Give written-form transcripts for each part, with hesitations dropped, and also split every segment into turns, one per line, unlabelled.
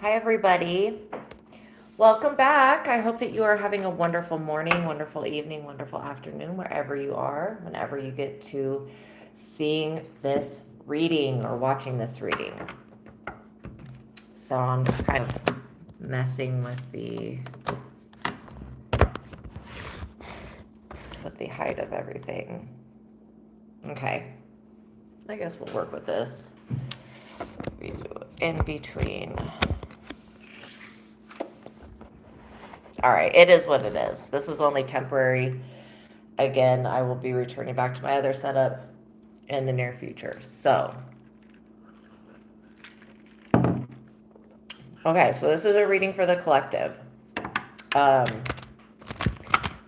Hi, everybody. Welcome back. I hope that you are having a wonderful morning, wonderful evening, wonderful afternoon, wherever you are, whenever you get to seeing this reading or watching this reading. So I'm just kind of messing with the height of everything. Okay. I guess we'll work with this. In between. All right, it is what it is. This is only temporary. Again, I will be returning back to my other setup in the near future. So, okay, so this is a reading for the collective.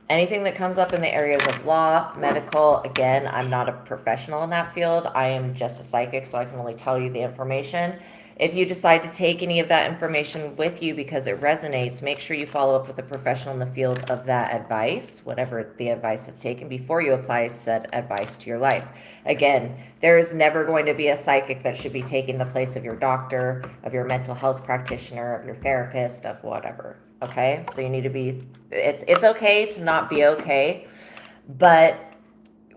Anything that comes up in the areas of law, medical, again, I'm not a professional in that field. I am just a psychic, so I can only tell you the information. If you decide to take any of that information with you because it resonates, make sure you follow up with a professional in the field of that advice, whatever the advice that's taken, before you apply said advice to your life. Again, there is never going to be a psychic that should be taking the place of your doctor, of your mental health practitioner, of your therapist, of whatever. Okay? So you need to be, it's okay to not be okay, but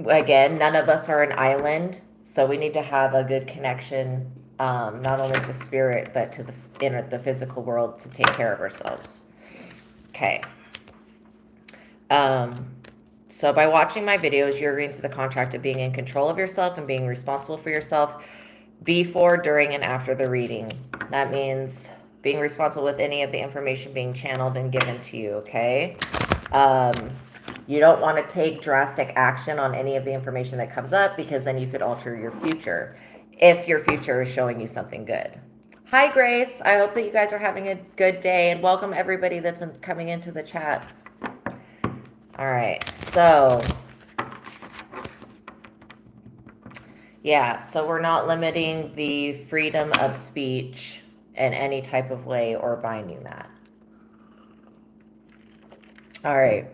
again, none of us are an island, so we need to have a good connection, not only to spirit, but to the physical world to take care of ourselves. Okay. So by watching my videos, you're agreeing to the contract of being in control of yourself and being responsible for yourself before, during, and after the reading. That means being responsible with any of the information being channeled and given to you, okay? You don't want to take drastic action on any of the information that comes up, because then you could alter your future if your future is showing you something good. Hi, Grace. I hope that you guys are having a good day, and welcome everybody that's coming into the chat. All right, so yeah, so we're not limiting the freedom of speech in any type of way or binding that. All right.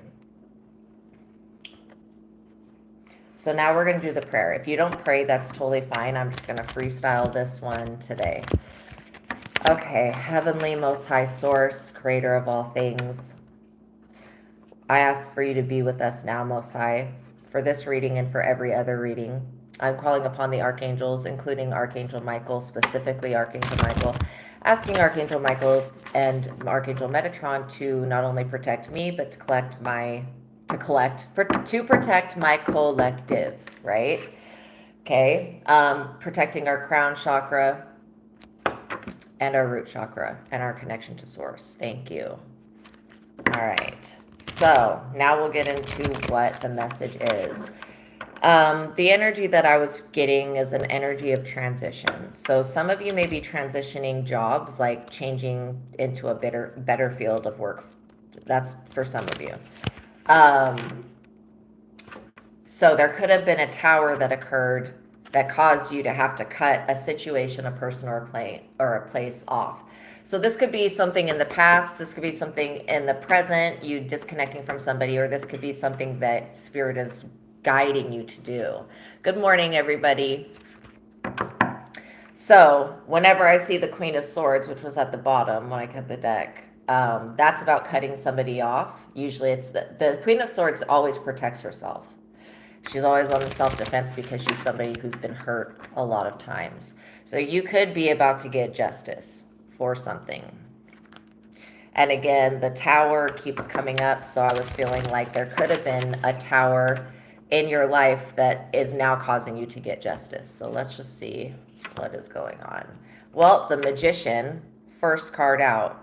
So now we're going to do the prayer. If you don't pray, that's totally fine. I'm just going to freestyle this one today. Okay, Heavenly Most High Source, Creator of all things, I ask for you to be with us now, Most High, for this reading and for every other reading. I'm calling upon the archangels, including Archangel Michael, specifically Archangel Michael, asking Archangel Michael and Archangel Metatron to not only protect me, but to protect my collective, right? Okay, protecting our crown chakra and our root chakra and our connection to source. Thank you. All right, so now we'll get into what the message is. The energy that I was getting is an energy of transition. So some of you may be transitioning jobs, like changing into a better field of work. That's for some of you. So there could have been a tower that occurred that caused you to have to cut a situation, a person, or a place off. So this could be something in the past, this could be something in the present, you disconnecting from somebody, or this could be something that Spirit is guiding you to do. Good morning, everybody. So whenever I see the Queen of Swords, which was at the bottom when I cut the deck, that's about cutting somebody off. Usually it's the Queen of Swords always protects herself. She's always on the self-defense because she's somebody who's been hurt a lot of times. So you could be about to get justice for something. And again, the tower keeps coming up, so I was feeling like there could have been a tower in your life that is now causing you to get justice. So let's just see what is going on. Well, the Magician, first card out.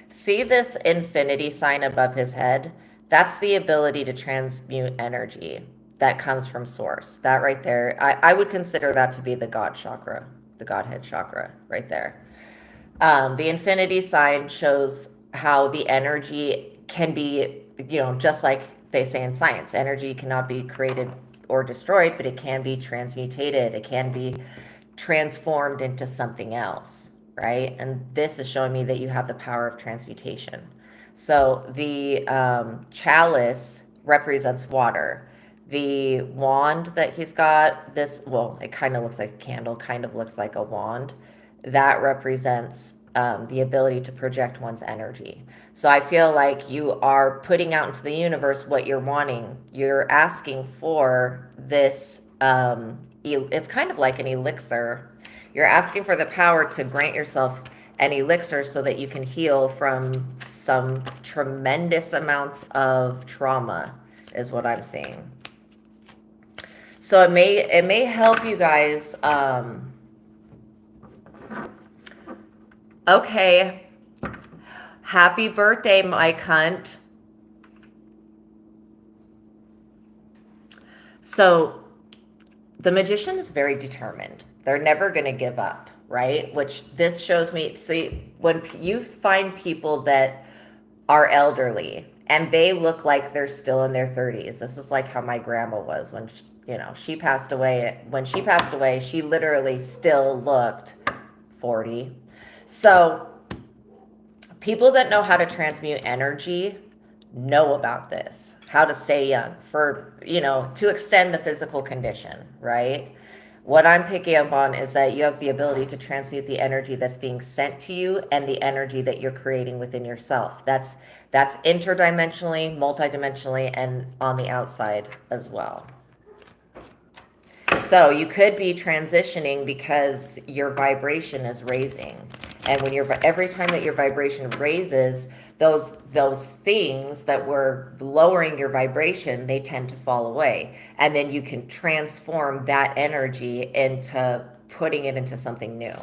See this infinity sign above his head? That's the ability to transmute energy that comes from source. That right there, I would consider that to be the God chakra, the Godhead chakra right there. The infinity sign shows how the energy can be, just like they say in science, energy cannot be created or destroyed, but it can be transmutated. It can be transformed into something else, right? And this is showing me that you have the power of transmutation. So the chalice represents water. The wand that he's got, it kind of looks like a candle, kind of looks like a wand. That represents the ability to project one's energy. So I feel like you are putting out into the universe what you're wanting. You're asking for this, it's kind of like an elixir. You're asking for the power to grant yourself an elixir so that you can heal from some tremendous amounts of trauma, is what I'm seeing. So it may help you guys. Okay. Happy birthday, Mike Hunt. So the magician is very determined. They're never going to give up, right? Which this shows me. See, when you find people that are elderly and they look like they're still in their 30s, this is like how my grandma was when she passed away. When she passed away, she literally still looked 40. So people that know how to transmute energy know about this, how to stay young to extend the physical condition, right? What I'm picking up on is that you have the ability to transmute the energy that's being sent to you and the energy that you're creating within yourself. That's interdimensionally, multidimensionally, and on the outside as well. So you could be transitioning because your vibration is raising. And when every time that your vibration raises, those things that were lowering your vibration, they tend to fall away. And then you can transform that energy into putting it into something new.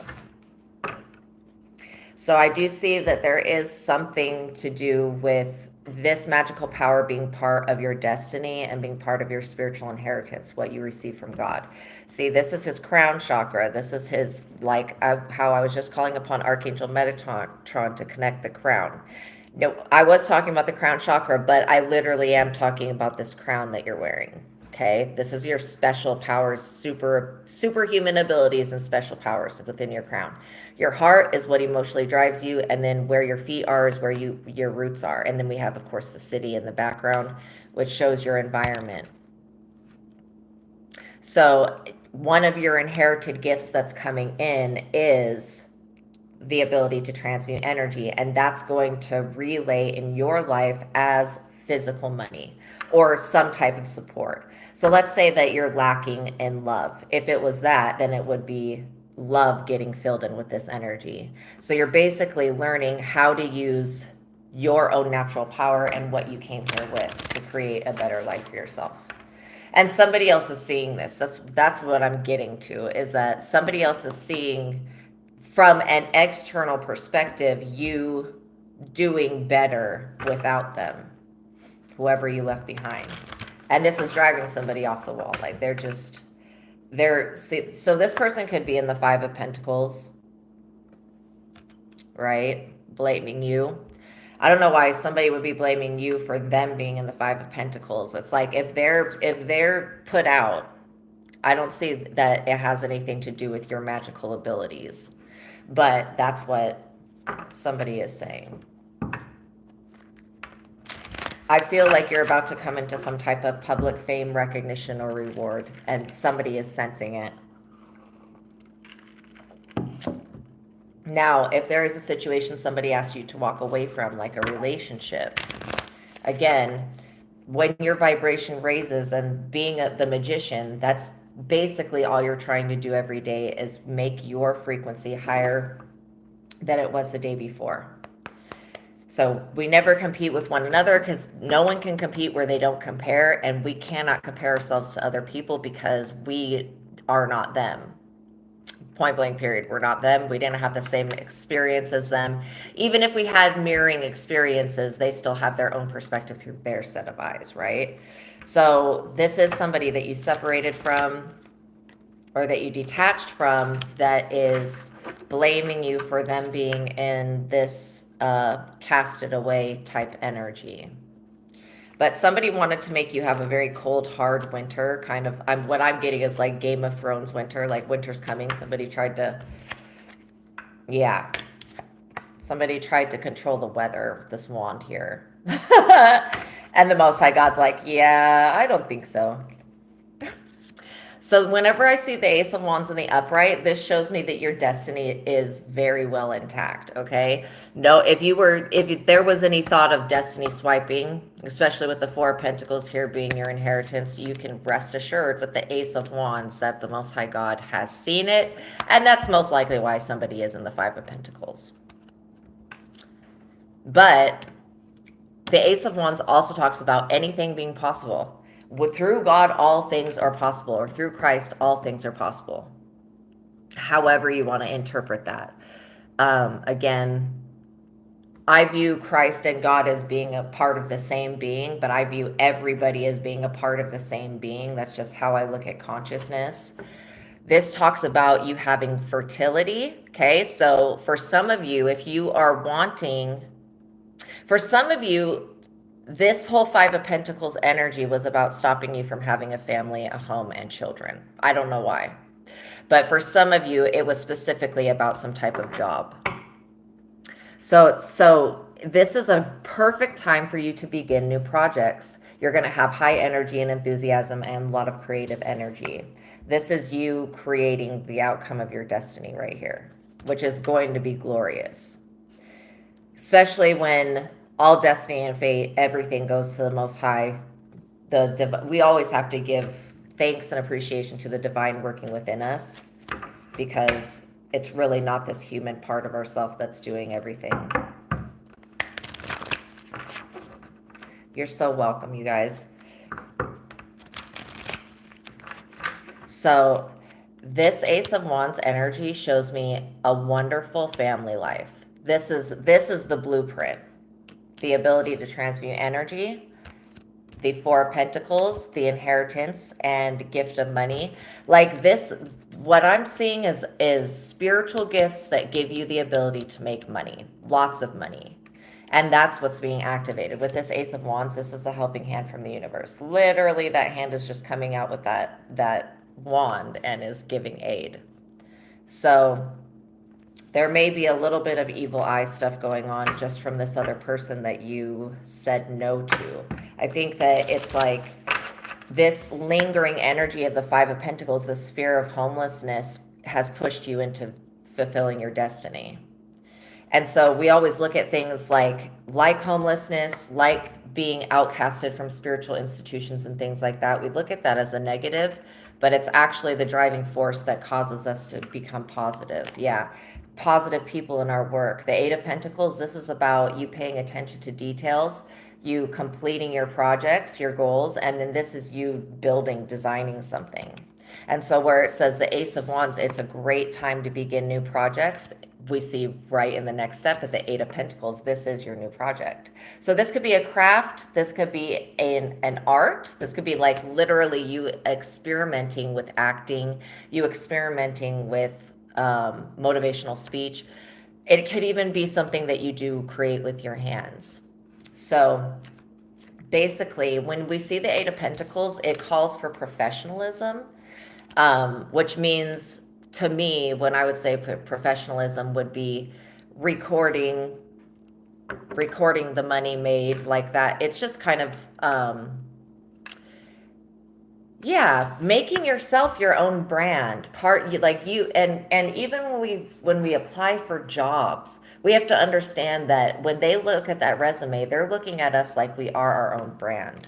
So I do see that there is something to do with this magical power being part of your destiny and being part of your spiritual inheritance, what you receive from God. See, this is his crown chakra. This is his, how I was just calling upon Archangel Metatron to connect the crown. No, I was talking about the crown chakra, but I literally am talking about this crown that you're wearing. Okay, this is your special powers, superhuman abilities and special powers within your crown. Your heart is what emotionally drives you, and then where your feet are is where your roots are. And then we have, of course, the city in the background, which shows your environment. So one of your inherited gifts that's coming in is the ability to transmute energy, and that's going to relay in your life as physical money or some type of support. So let's say that you're lacking in love. If it was that, then it would be love getting filled in with this energy. So you're basically learning how to use your own natural power and what you came here with to create a better life for yourself. And somebody else is seeing this. That's what I'm getting to, is that somebody else is seeing from an external perspective you doing better without them, whoever you left behind. And this is driving somebody off the wall. Like so this person could be in the Five of Pentacles, right? Blaming you. I don't know why somebody would be blaming you for them being in the Five of Pentacles. It's like if they're put out, I don't see that it has anything to do with your magical abilities. But that's what somebody is saying. I feel like you're about to come into some type of public fame, recognition, or reward, and somebody is sensing it. Now, if there is a situation somebody asked you to walk away from, like a relationship, again, when your vibration raises, and being the magician, that's basically all you're trying to do every day is make your frequency higher than it was the day before. So we never compete with one another because no one can compete where they don't compare, and we cannot compare ourselves to other people because we are not them. Point blank period. We're not them. We didn't have the same experience as them. Even if we had mirroring experiences, they still have their own perspective through their set of eyes, right? So this is somebody that you separated from or that you detached from that is blaming you for them being in this casted away type energy. But somebody wanted to make you have a very cold, hard winter, kind of. What I'm getting is like Game of Thrones winter, like winter's coming. Somebody tried to control the weather with this wand here. And the Most High God's like, yeah, I don't think so. So whenever I see the Ace of Wands in the upright, this shows me that your destiny is very well intact, okay? No, if there was any thought of destiny swiping, especially with the Four of Pentacles here being your inheritance, you can rest assured with the Ace of Wands that the Most High God has seen it, and that's most likely why somebody is in the Five of Pentacles. But the Ace of Wands also talks about anything being possible. Through God, all things are possible, or through Christ, all things are possible. However you want to interpret that. Again, I view Christ and God as being a part of the same being, but I view everybody as being a part of the same being. That's just how I look at consciousness. This talks about you having fertility. Okay, so for some of you, if you are wanting, for some of you, this whole Five of Pentacles energy was about stopping you from having a family, a home, and children. I don't know why. But for some of you, it was specifically about some type of job. So this is a perfect time for you to begin new projects. You're going to have high energy and enthusiasm and a lot of creative energy. This is you creating the outcome of your destiny right here, which is going to be glorious. Especially when all destiny and fate, everything goes to the Most High. We always have to give thanks and appreciation to the divine working within us, because it's really not this human part of ourselves that's doing everything. You're so welcome, you guys. So this Ace of Wands energy shows me a wonderful family life. This is the blueprint. The ability to transmute energy, the Four of Pentacles, the inheritance, and gift of money. Like this, what I'm seeing is spiritual gifts that give you the ability to make money, lots of money. And that's what's being activated. With this Ace of Wands, this is a helping hand from the universe. Literally, that hand is just coming out with that wand and is giving aid. So there may be a little bit of evil eye stuff going on just from this other person that you said no to. I think that it's like this lingering energy of the Five of Pentacles, this fear of homelessness, has pushed you into fulfilling your destiny. And so we always look at things like homelessness, like being outcasted from spiritual institutions and things like that. We look at that as a negative, but it's actually the driving force that causes us to become positive. Yeah. Positive people in our work. The Eight of Pentacles, this is about you paying attention to details, you completing your projects, your goals, and then this is you building, designing something. And so where it says the Ace of Wands, it's a great time to begin new projects. We see right in the next step at the Eight of Pentacles, this is your new project. So this could be a craft, this could be an art, this could be like literally you experimenting with acting, you experimenting with motivational speech. It could even be something that you do create with your hands. So basically, when we see the Eight of Pentacles, it calls for professionalism, which means to me, when I would say professionalism would be recording the money made like that. It's just kind of yeah, making yourself your own brand. And even when we apply for jobs, we have to understand that when they look at that resume, they're looking at us like we are our own brand.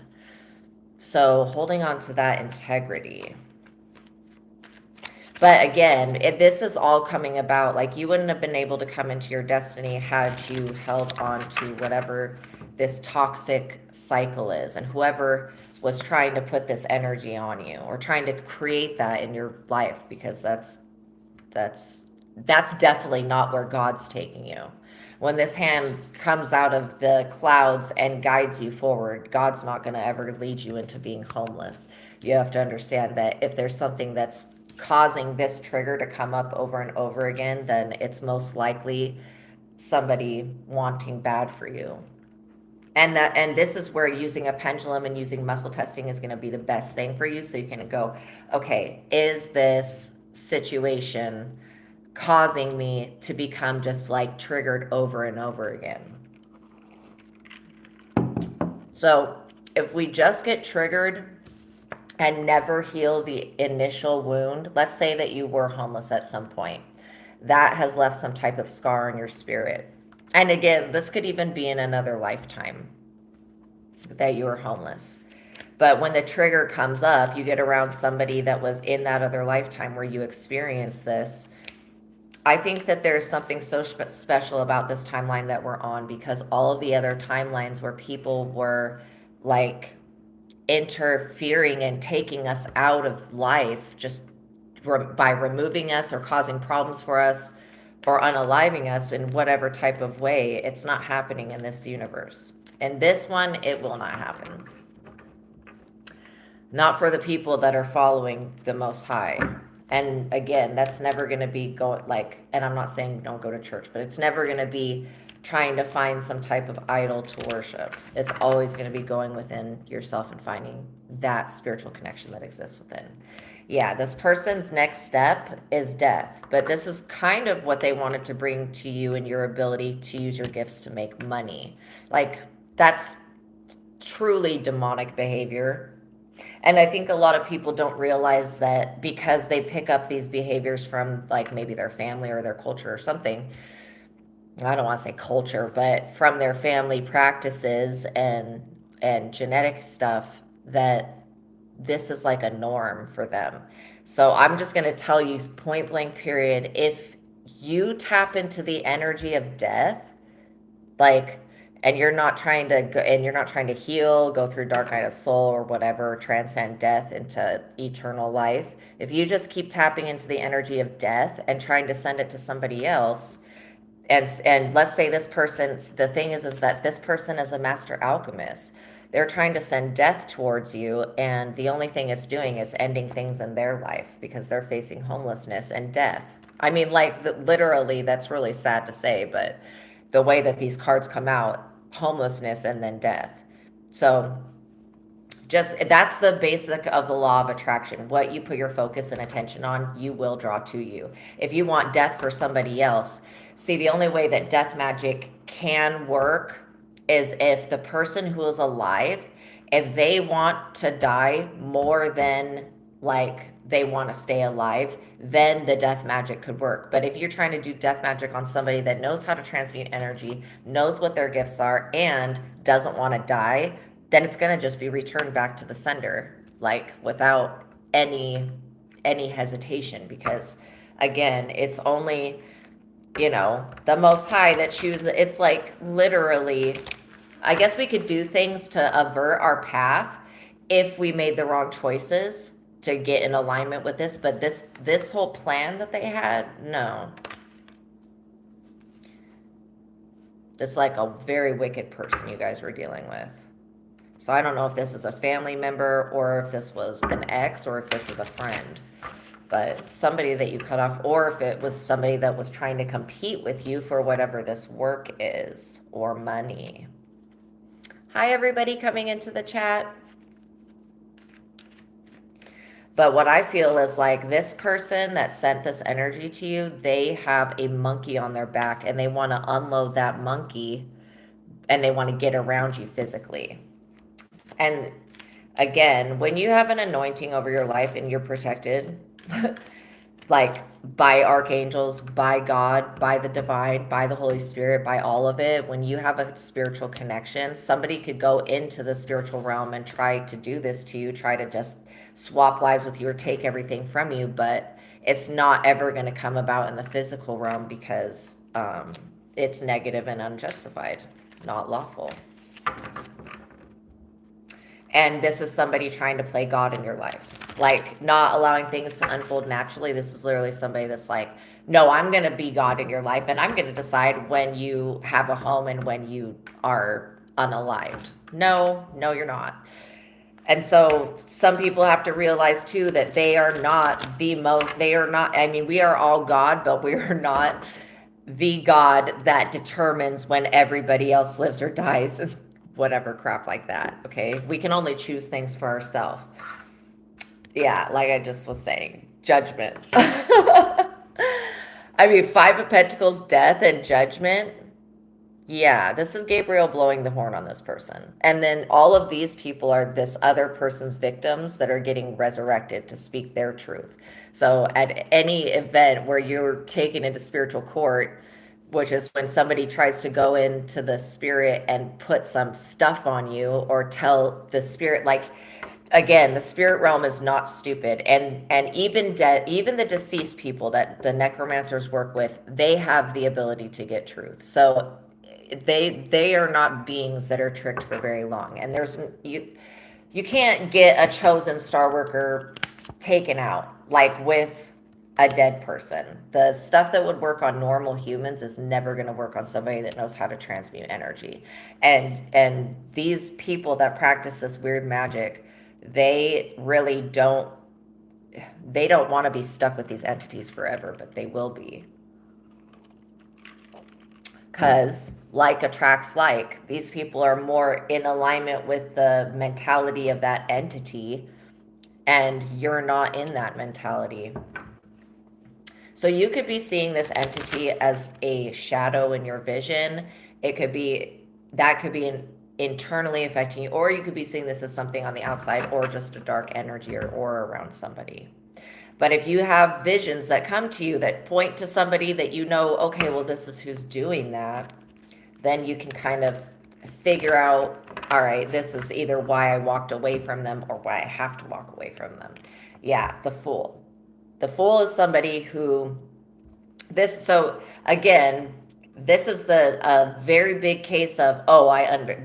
So holding on to that integrity. But again, this is all coming about, like you wouldn't have been able to come into your destiny had you held on to whatever this toxic cycle is, and whoever was trying to put this energy on you or trying to create that in your life, because that's definitely not where God's taking you. When this hand comes out of the clouds and guides you forward, God's not going to ever lead you into being homeless. You have to understand that if there's something that's causing this trigger to come up over and over again, then it's most likely somebody wanting bad for you. And this is where using a pendulum and using muscle testing is going to be the best thing for you. So you can go, okay, is this situation causing me to become just like triggered over and over again? So if we just get triggered and never heal the initial wound, let's say that you were homeless at some point, that has left some type of scar in your spirit. And again, this could even be in another lifetime that you were homeless. But when the trigger comes up, you get around somebody that was in that other lifetime where you experienced this. I think that there's something so special about this timeline that we're on, because all of the other timelines where people were like interfering and taking us out of life just by removing us or causing problems for us or unaliving us in whatever type of way, it's not happening in this universe. And this one, it will not happen. Not for the people that are following the Most High. And again, that's never going to be going like, and I'm not saying don't go to church, but it's never going to be trying to find some type of idol to worship. It's always going to be going within yourself and finding that spiritual connection that exists within. Yeah, this person's next step is death, but this is kind of what they wanted to bring to you and your ability to use your gifts to make money. Like, that's truly demonic behavior. And I think a lot of people don't realize that because they pick up these behaviors from like maybe their family or their culture or something. I don't want to say culture, but from their family practices and genetic stuff, that this is like a norm for them. So I'm just going to tell you point blank period, if you tap into the energy of death, like, and you're not trying to go, and you're not trying to heal, go through dark night of soul or whatever, transcend death into eternal life. If you just keep tapping into the energy of death and trying to send it to somebody else, and let's say this person, the thing is that this person is a master alchemist. They're trying to send death towards you, and the only thing it's doing is ending things in their life because they're facing homelessness and death. I mean, like, literally, that's really sad to say, but the way that these cards come out, homelessness and then death. So just that's the basic of the law of attraction. What you put your focus and attention on, you will draw to you. If you want death for somebody else, see, the only way that death magic can work is if the person who is alive, if they want to die more than like they want to stay alive, then the death magic could work. But if you're trying to do death magic on somebody that knows how to transmute energy, knows what their gifts are, and doesn't want to die, then it's going to just be returned back to the sender, like without any hesitation. Because again, it's only, the Most High that chooses. It's like literally, I guess we could do things to avert our path if we made the wrong choices to get in alignment with this. But this whole plan that they had, no. It's like a very wicked person you guys were dealing with. So I don't know if this is a family member or if this was an ex or if this is a friend. But somebody that you cut off, or if it was somebody that was trying to compete with you for whatever this work is, or money. Hi, everybody coming into the chat. But what I feel is like this person that sent this energy to you, they have a monkey on their back and they want to unload that monkey and they want to get around you physically. And again, when you have an anointing over your life and you're protected, like by archangels, by God, by the divine, by the Holy Spirit, by all of it, when you have a spiritual connection, somebody could go into the spiritual realm and try to do this to you, try to just swap lives with you or take everything from you, but it's not ever going to come about in the physical realm because it's negative and unjustified, not lawful. And this is somebody trying to play God in your life, like not allowing things to unfold naturally. This is literally somebody that's like, no, I'm going to be God in your life, and I'm going to decide when you have a home and when you are unalived. No, you're not. And so some people have to realize too that they are not, I mean, we are all God, but we are not the God that determines when everybody else lives or dies and whatever crap like that. Okay. We can only choose things for ourselves. Yeah. Like I just was saying, judgment. I mean, 5 of Pentacles, death and judgment. Yeah, this is Gabriel blowing the horn on this person. And then all of these people are this other person's victims that are getting resurrected to speak their truth. So at any event where you're taken into spiritual court, which is when somebody tries to go into the spirit and put some stuff on you or tell the spirit, like, again, the spirit realm is not stupid, and even the deceased people that the necromancers work with, they have the ability to get truth. So they are not beings that are tricked for very long, and you can't get a chosen star worker taken out like with a dead person. The stuff that would work on normal humans is never going to work on somebody that knows how to transmute energy. And these people that practice this weird magic, they really don't want to be stuck with these entities forever, but they will be. Because like attracts like, these people are more in alignment with the mentality of that entity, and you're not in that mentality. So you could be seeing this entity as a shadow in your vision. It could be that could be internally affecting you, or you could be seeing this as something on the outside, or just a dark energy or aura around somebody. But if you have visions that come to you that point to somebody that you know, okay, well, this is who's doing that, then you can kind of figure out, all right, this is either why I walked away from them or why I have to walk away from them. Yeah, the Fool. The Fool is somebody who so again, this is the a very big case of, oh,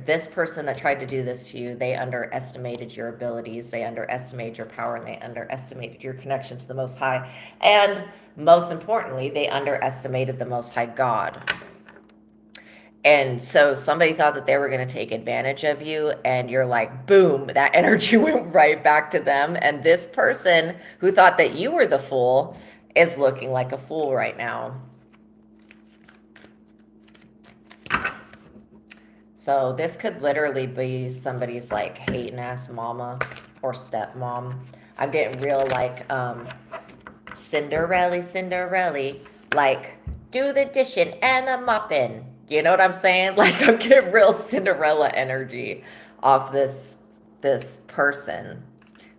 this person that tried to do this to you, they underestimated your abilities, they underestimated your power, and they underestimated your connection to the Most High, and most importantly, they underestimated the Most High God. And so somebody thought that they were going to take advantage of you, and you're like, boom, that energy went right back to them. And this person who thought that you were the fool is looking like a fool right now. So this could literally be somebody's like hating ass mama or stepmom. I'm getting real like Cinderella, like do the dishing and the mopping. You know what I'm saying? Like I'm getting real Cinderella energy off this person.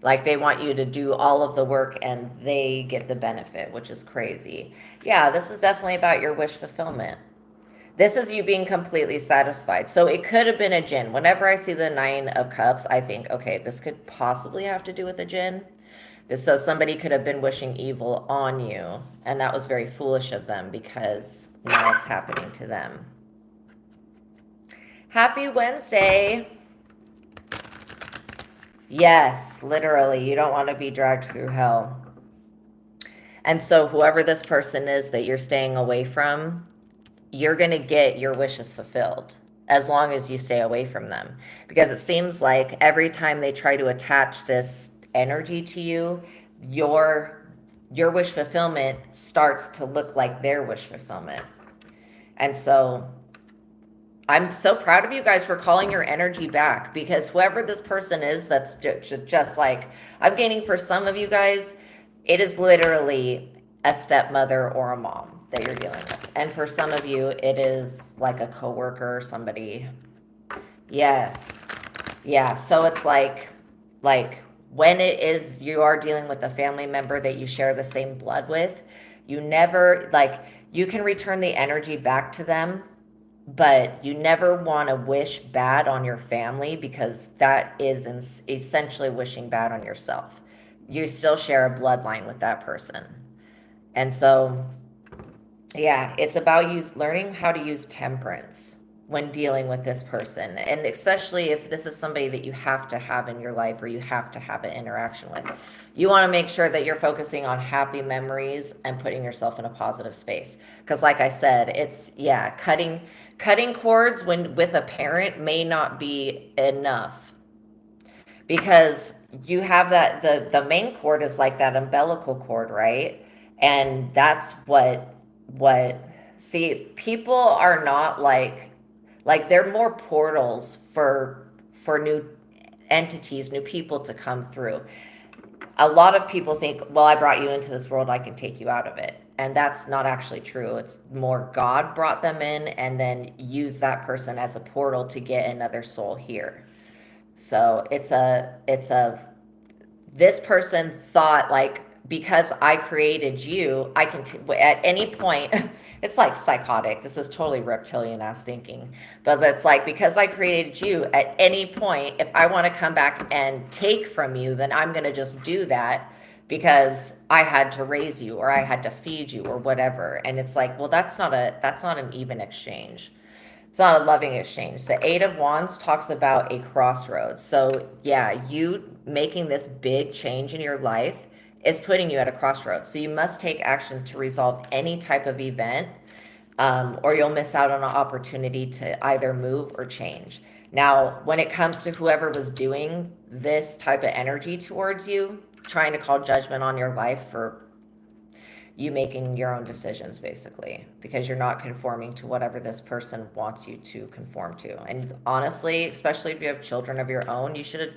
Like they want you to do all of the work and they get the benefit, which is crazy. Yeah, this is definitely about your wish fulfillment. This is you being completely satisfied. So it could have been a jinn. Whenever I see the Nine of Cups, I think, okay, this could possibly have to do with a jinn. So somebody could have been wishing evil on you, and that was very foolish of them because now it's happening to them. Happy Wednesday. Yes, literally. You don't want to be dragged through hell. And so, whoever this person is that you're staying away from, you're going to get your wishes fulfilled as long as you stay away from them. Because it seems like every time they try to attach this energy to you, your wish fulfillment starts to look like their wish fulfillment. And so I'm so proud of you guys for calling your energy back, because whoever this person is, that's just like I'm gaining for some of you guys, it is literally a stepmother or a mom that you're dealing with. And for some of you, it is like a coworker or somebody. Yes. Yeah. So it's like when it is you are dealing with a family member that you share the same blood with, you never like you can return the energy back to them, but you never want to wish bad on your family, because that is essentially wishing bad on yourself. You still share a bloodline with that person. And so, yeah, it's about learning how to use temperance when dealing with this person. And especially if this is somebody that you have to have in your life or you have to have an interaction with. You want to make sure that you're focusing on happy memories and putting yourself in a positive space. Because like I said, it's cutting cords when with a parent may not be enough, because you have that the main cord is like that umbilical cord, right? And that's what see, people are not like they're more portals for new entities, new people to come through. A lot of people think, well, I brought you into this world, I can take you out of it. And that's not actually true. It's more God brought them in and then used that person as a portal to get another soul here. So this person thought like, because I created you, I can at any point. It's like psychotic. This is totally reptilian ass thinking, but it's like, because I created you, at any point, if I want to come back and take from you, then I'm going to just do that because I had to raise you or I had to feed you or whatever. And it's like, well, that's not an even exchange. It's not a loving exchange. The Eight of Wands talks about a crossroads. So, yeah, you making this big change in your life is putting you at a crossroads. So, you must take action to resolve any type of event, or you'll miss out on an opportunity to either move or change. Now, when it comes to whoever was doing this type of energy towards you, trying to call judgment on your life for you making your own decisions, basically, because you're not conforming to whatever this person wants you to conform to. And honestly, especially if you have children of your own, you should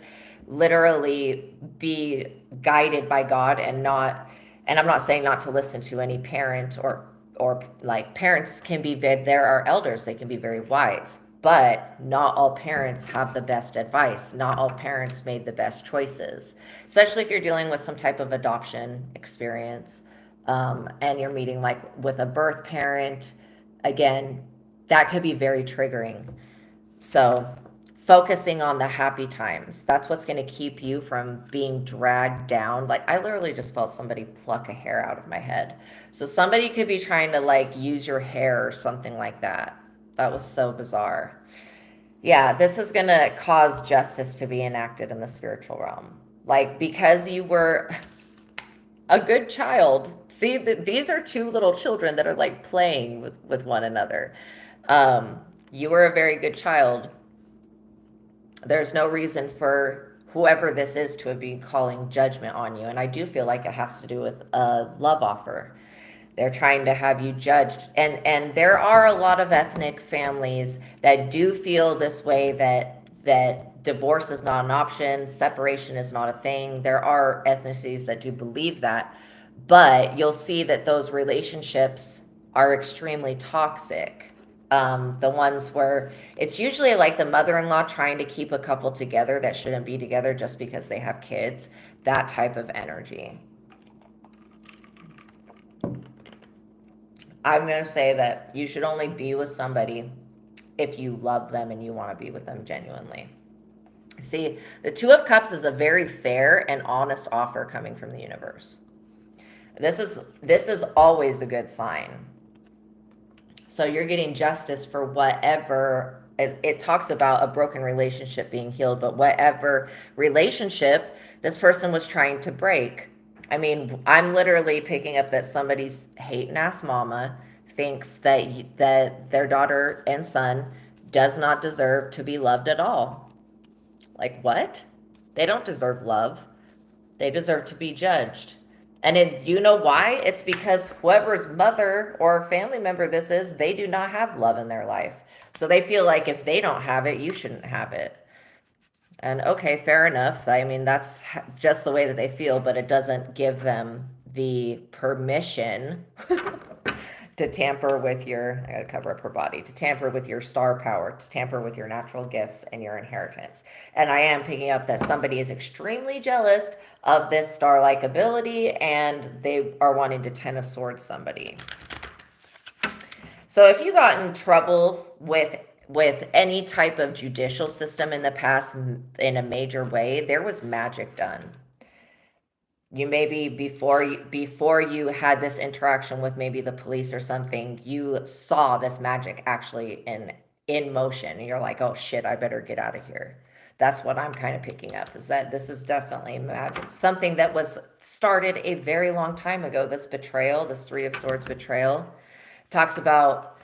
literally be guided by God and not. And I'm not saying not to listen to any parent, or like, parents can be, there are elders, they can be very wise, but not all parents have the best advice. Not all parents made the best choices, especially if you're dealing with some type of adoption experience, and you're meeting like with a birth parent. Again, that could be very triggering. So focusing on the happy times, that's what's going to keep you from being dragged down. Like, I literally just felt somebody pluck a hair out of my head. So somebody could be trying to like use your hair or something like that. That was so bizarre. Yeah, this is going to cause justice to be enacted in the spiritual realm. Like, because you were a good child. See, these are two little children that are like playing with one another. You were a very good child. There's no reason for whoever this is to be calling judgment on you. And I do feel like it has to do with a love offer. They're trying to have you judged. And there are a lot of ethnic families that do feel this way, that divorce is not an option, separation is not a thing. There are ethnicities that do believe that, but you'll see that those relationships are extremely toxic. The ones where it's usually like the mother-in-law trying to keep a couple together that shouldn't be together just because they have kids, that type of energy. I'm going to say that you should only be with somebody if you love them and you want to be with them genuinely. See, the Two of Cups is a very fair and honest offer coming from the universe. This is always a good sign. So you're getting justice for whatever. It talks about a broken relationship being healed, but whatever relationship this person was trying to break. I mean, I'm literally picking up that somebody's hating ass mama thinks that their daughter and son does not deserve to be loved at all. Like, what? They don't deserve love. They deserve to be judged. And you know why? It's because whoever's mother or family member this is, they do not have love in their life. So they feel like if they don't have it, you shouldn't have it. And okay, fair enough. I mean, that's just the way that they feel, but it doesn't give them the permission to tamper with your, I gotta cover up her body, to tamper with your star power, to tamper with your natural gifts and your inheritance. And I am picking up that somebody is extremely jealous of this star-like ability, and they are wanting to Ten of Swords somebody. So if you got in trouble with any type of judicial system in the past in a major way, there was magic done. You maybe before you had this interaction with maybe the police or something, you saw this magic actually in motion, and you're like, oh shit, I better get out of here. That's what I'm kind of picking up, is that this is definitely magic, something that was started a very long time ago. This betrayal, this Three of Swords betrayal, talks about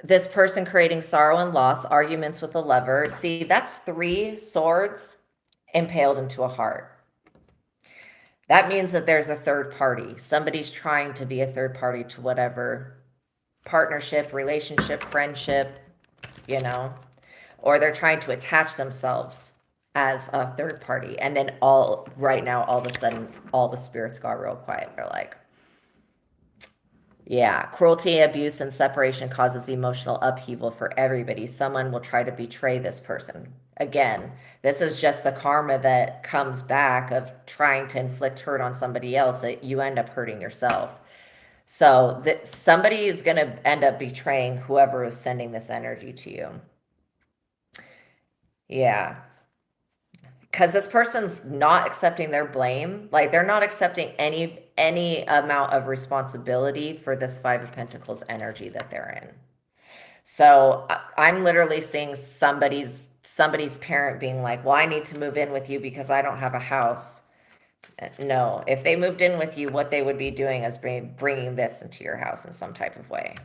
this person creating sorrow and loss, arguments with a lover. See, that's 3 swords impaled into a heart. That means that there's a third party. Somebody's trying to be a third party to whatever partnership, relationship, friendship, or they're trying to attach themselves as a third party. And then right now, all of a sudden, all the spirits got real quiet. They're like, Yeah, cruelty, abuse, and separation causes emotional upheaval for everybody. Someone will try to betray this person. Again, this is just the karma that comes back of trying to inflict hurt on somebody else that you end up hurting yourself. So that somebody is going to end up betraying whoever is sending this energy to you. Yeah. Because this person's not accepting their blame, like they're not accepting any amount of responsibility for this Five of Pentacles energy that they're in. So I'm literally seeing somebody's parent being like, well, I need to move in with you because I don't have a house. No, if they moved in with you, what they would be doing is bringing this into your house in some type of way.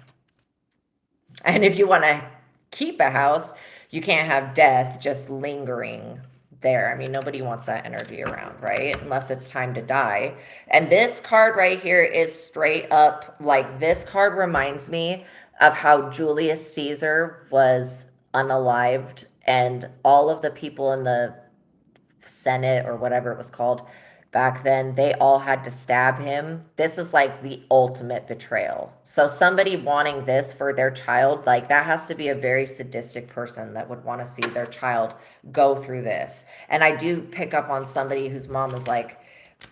And if you want to keep a house, you can't have death just lingering there. I mean, nobody wants that energy around, right? Unless it's time to die. And this card right here is straight up like, this card reminds me of how Julius Caesar was unalived and all of the people in the Senate or whatever it was called back then, they all had to stab him. This is like the ultimate betrayal. So somebody wanting this for their child, like that has to be a very sadistic person that would want to see their child go through this. And I do pick up on somebody whose mom is like,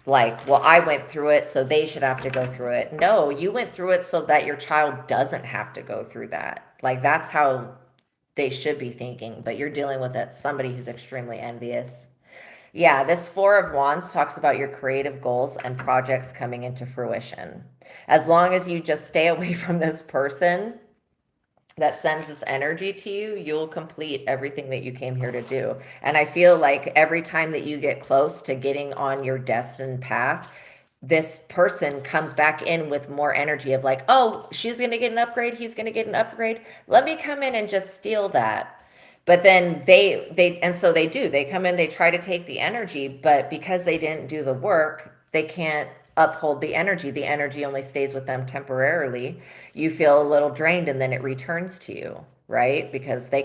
well, I went through it, so they should have to go through it. No, you went through it so that your child doesn't have to go through that. Like that's how they should be thinking, but you're dealing with it, somebody who's extremely envious. Yeah, this Four of Wands talks about your creative goals and projects coming into fruition. As long as you just stay away from this person that sends this energy to you, you'll complete everything that you came here to do. And I feel like every time that you get close to getting on your destined path, this person comes back in with more energy of like, oh, she's going to get an upgrade, he's going to get an upgrade. Let me come in and just steal that. But then and so they do. They come in, they try to take the energy, but because they didn't do the work, they can't uphold the energy. The energy only stays with them temporarily. You feel a little drained and then it returns to you, right? Because they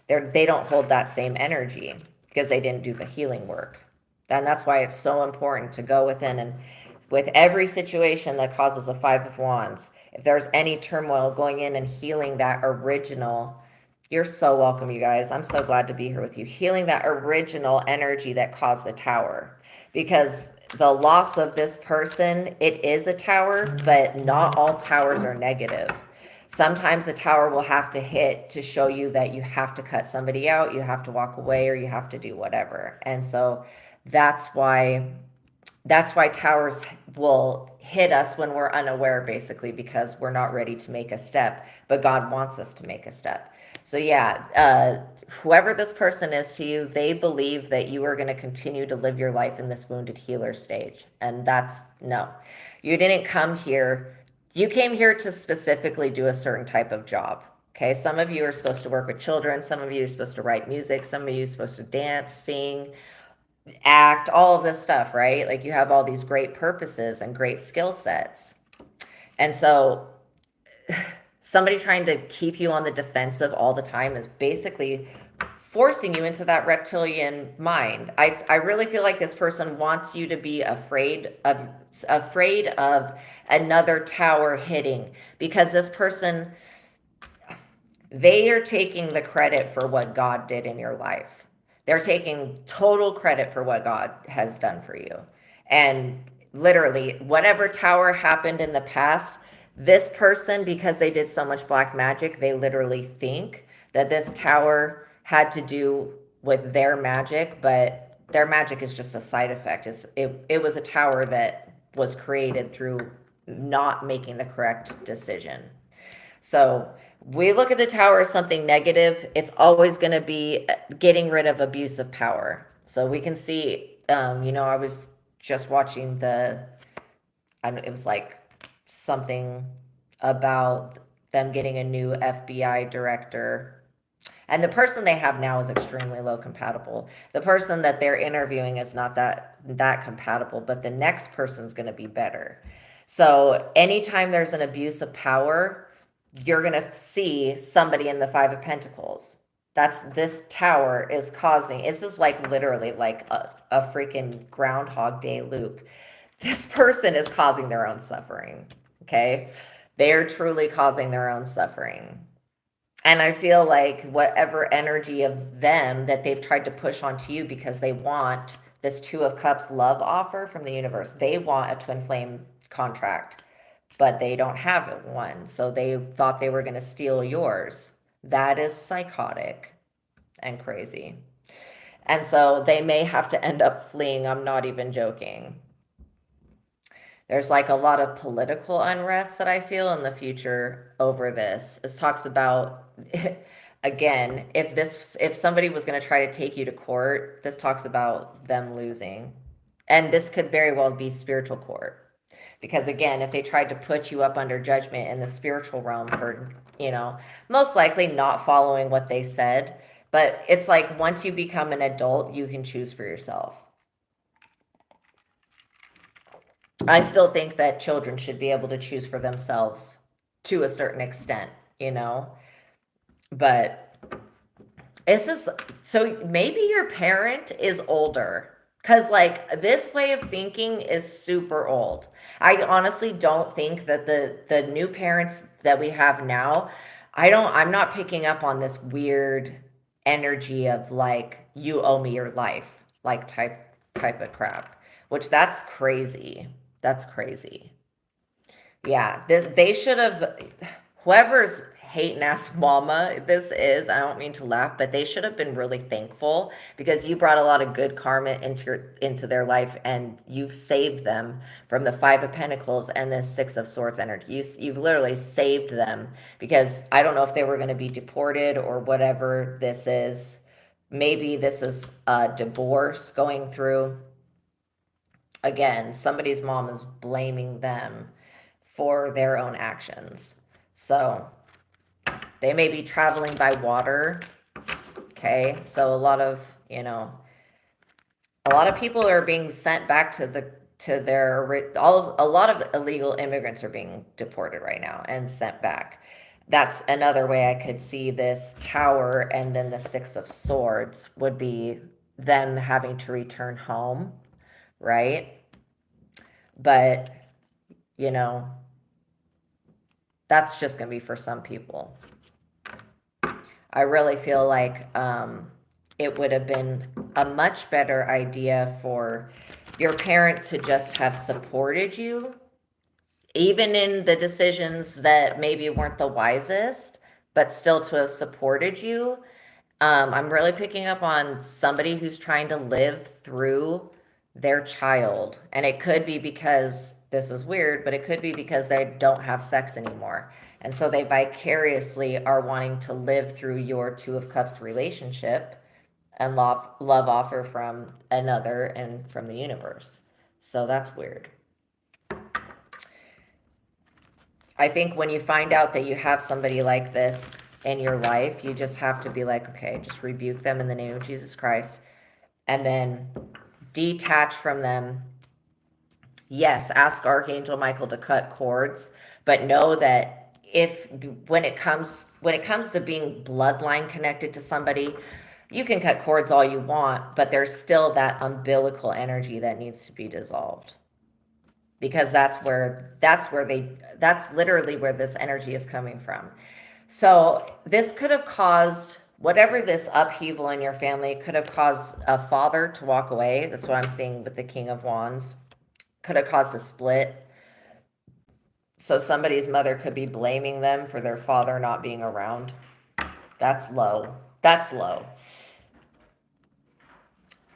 don't hold that same energy because they didn't do the healing work. And that's why it's so important to go within and with every situation that causes a Five of Wands, if there's any turmoil, going in and healing that original. You're so welcome, you guys. I'm so glad to be here with you. Healing that original energy that caused the tower. Because the loss of this person, it is a tower, but not all towers are negative. Sometimes a tower will have to hit to show you that you have to cut somebody out, you have to walk away, or you have to do whatever. And so that's why towers will hit us when we're unaware, basically, because we're not ready to make a step, but God wants us to make a step. So yeah, whoever this person is to you, they believe that you are going to continue to live your life in this wounded healer stage. And no, you didn't come here. You came here to specifically do a certain type of job. Okay, some of you are supposed to work with children. Some of you are supposed to write music. Some of you are supposed to dance, sing, act, all of this stuff, right? Like you have all these great purposes and great skill sets. And so somebody trying to keep you on the defensive all the time is basically forcing you into that reptilian mind. I really feel like this person wants you to be afraid of another tower hitting, because this person, they are taking the credit for what God did in your life. They're taking total credit for what God has done for you. And literally, whatever tower happened in the past, this person, because they did so much black magic, they literally think that this tower had to do with their magic, but their magic is just a side effect. It was a tower that was created through not making the correct decision. So we look at the tower as something negative. It's always going to be getting rid of abuse of power. So we can see, I was just watching it was like something about them getting a new FBI director. And the person they have now is extremely low compatible. The person that they're interviewing is not that compatible, but the next person's going to be better. So anytime there's an abuse of power, you're going to see somebody in the Five of Pentacles. This tower is causing, it's just like literally like a freaking Groundhog Day loop. This person is causing their own suffering. Okay. They are truly causing their own suffering. And I feel like whatever energy of them that they've tried to push onto you because they want this Two of Cups love offer from the universe, they want a twin flame contract, but they don't have one. So they thought they were going to steal yours. That is psychotic and crazy. And so they may have to end up fleeing. I'm not even joking. There's like a lot of political unrest that I feel in the future over this. It talks about again, if somebody was going to try to take you to court, this talks about them losing. And this could very well be spiritual court. Because again, if they tried to put you up under judgment in the spiritual realm for, most likely not following what they said, but it's like once you become an adult, you can choose for yourself. I still think that children should be able to choose for themselves to a certain extent, but this is so maybe your parent is older because like this way of thinking is super old. I honestly don't think that the new parents that we have now, I'm not picking up on this weird energy of like you owe me your life, like type of crap, which that's crazy. That's crazy. Yeah, they should have, whoever's hating ass mama this is, I don't mean to laugh, but they should have been really thankful because you brought a lot of good karma into their life and you've saved them from the Five of Pentacles and the Six of Swords energy. You've literally saved them because I don't know if they were going to be deported or whatever this is. Maybe this is a divorce going through. Again, somebody's mom is blaming them for their own actions. So they may be traveling by water. Okay. So a lot of people are being sent back a lot of illegal immigrants are being deported right now and sent back. That's another way I could see this Tower, and then the Six of Swords would be them having to return home, right? But, that's just going to be for some people. I really feel like it would have been a much better idea for your parent to just have supported you, even in the decisions that maybe weren't the wisest, but still to have supported you. I'm really picking up on somebody who's trying to live through their child. And it could be because, this is weird, but it could be because they don't have sex anymore. And so they vicariously are wanting to live through your Two of Cups relationship and love offer from another and from the universe. So that's weird. I think when you find out that you have somebody like this in your life, you just have to be like, okay, just rebuke them in the name of Jesus Christ, and then detach from them. Yes, ask Archangel Michael to cut cords, but know that when it comes to being bloodline connected to somebody, you can cut cords all you want, but there's still that umbilical energy that needs to be dissolved. Because that's literally where this energy is coming from. So this could have caused, whatever this upheaval in your family could have caused a father to walk away. That's what I'm seeing with the King of Wands. Could have caused a split. So somebody's mother could be blaming them for their father not being around. That's low. That's low.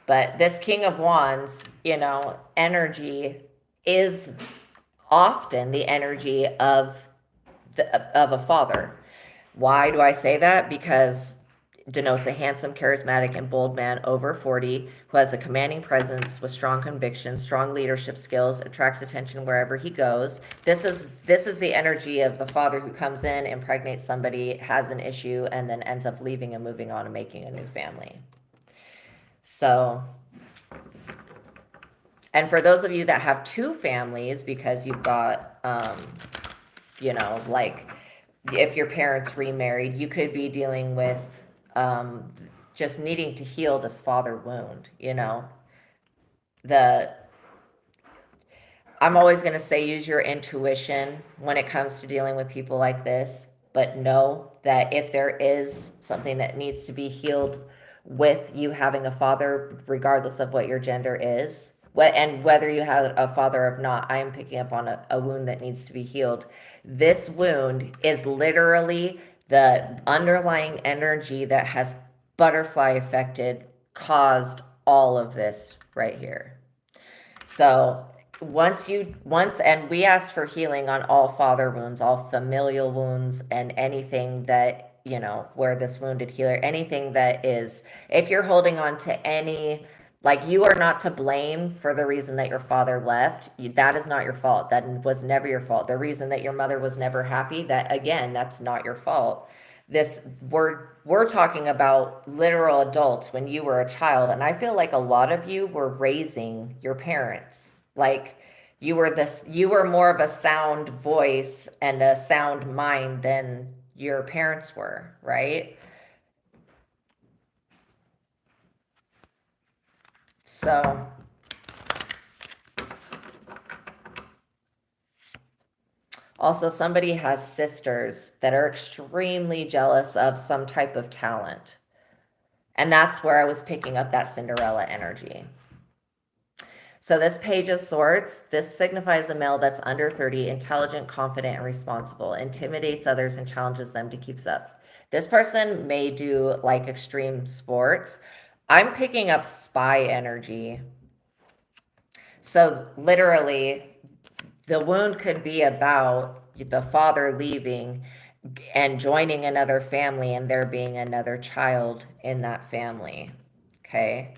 But this King of Wands, energy is often the energy of a father. Why do I say that? Because it denotes a handsome, charismatic, and bold man over 40 who has a commanding presence with strong convictions, strong leadership skills, attracts attention wherever he goes. This is the energy of the father who comes in, impregnates somebody, has an issue, and then ends up leaving and moving on and making a new family. So, and for those of you that have two families, because you've got, like if your parents remarried, you could be dealing with just needing to heal this father wound, I'm always going to say use your intuition when it comes to dealing with people like this, but know that if there is something that needs to be healed with you having a father, regardless of what your gender is, and whether you have a father or not, I am picking up on a wound that needs to be healed. This wound is literally the underlying energy that has butterfly affected, caused all of this right here. So and we ask for healing on all father wounds, all familial wounds, and anything that, where this wounded healer, anything that is, if you're holding on to any, like, you are not to blame for the reason that your father left. That is not your fault. That was never your fault. The reason that your mother was never happy, that again, that's not your fault. This we're talking about literal adults when you were a child, and I feel like a lot of you were raising your parents. Like, you were more of a sound voice and a sound mind than your parents were, right? So also, somebody has sisters that are extremely jealous of some type of talent. And that's where I was picking up that Cinderella energy. So this Page of Swords, this signifies a male that's under 30, intelligent, confident, and responsible, intimidates others and challenges them to keep up. This person may do like extreme sports. I'm picking up spy energy. So literally, the wound could be about the father leaving and joining another family and there being another child in that family. Okay.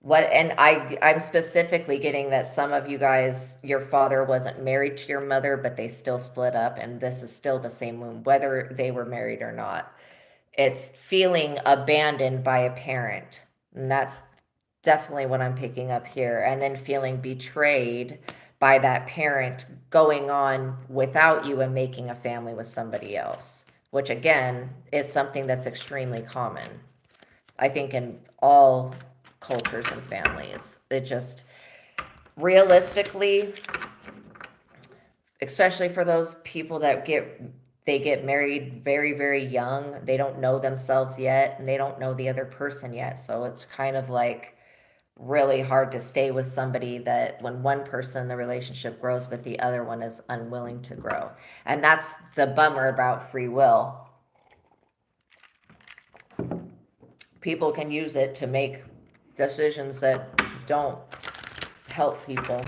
I'm specifically getting that some of you guys, your father wasn't married to your mother, but they still split up, and this is still the same wound, whether they were married or not. It's feeling abandoned by a parent. And that's definitely what I'm picking up here. And then feeling betrayed by that parent going on without you and making a family with somebody else, which again is something that's extremely common, I think, in all cultures and families. It just, realistically, especially for those people that get married very, very young, they don't know themselves yet and they don't know the other person yet. So it's kind of like really hard to stay with somebody that when one person in the relationship grows but the other one is unwilling to grow. And that's the bummer about free will. People can use it to make decisions that don't help people.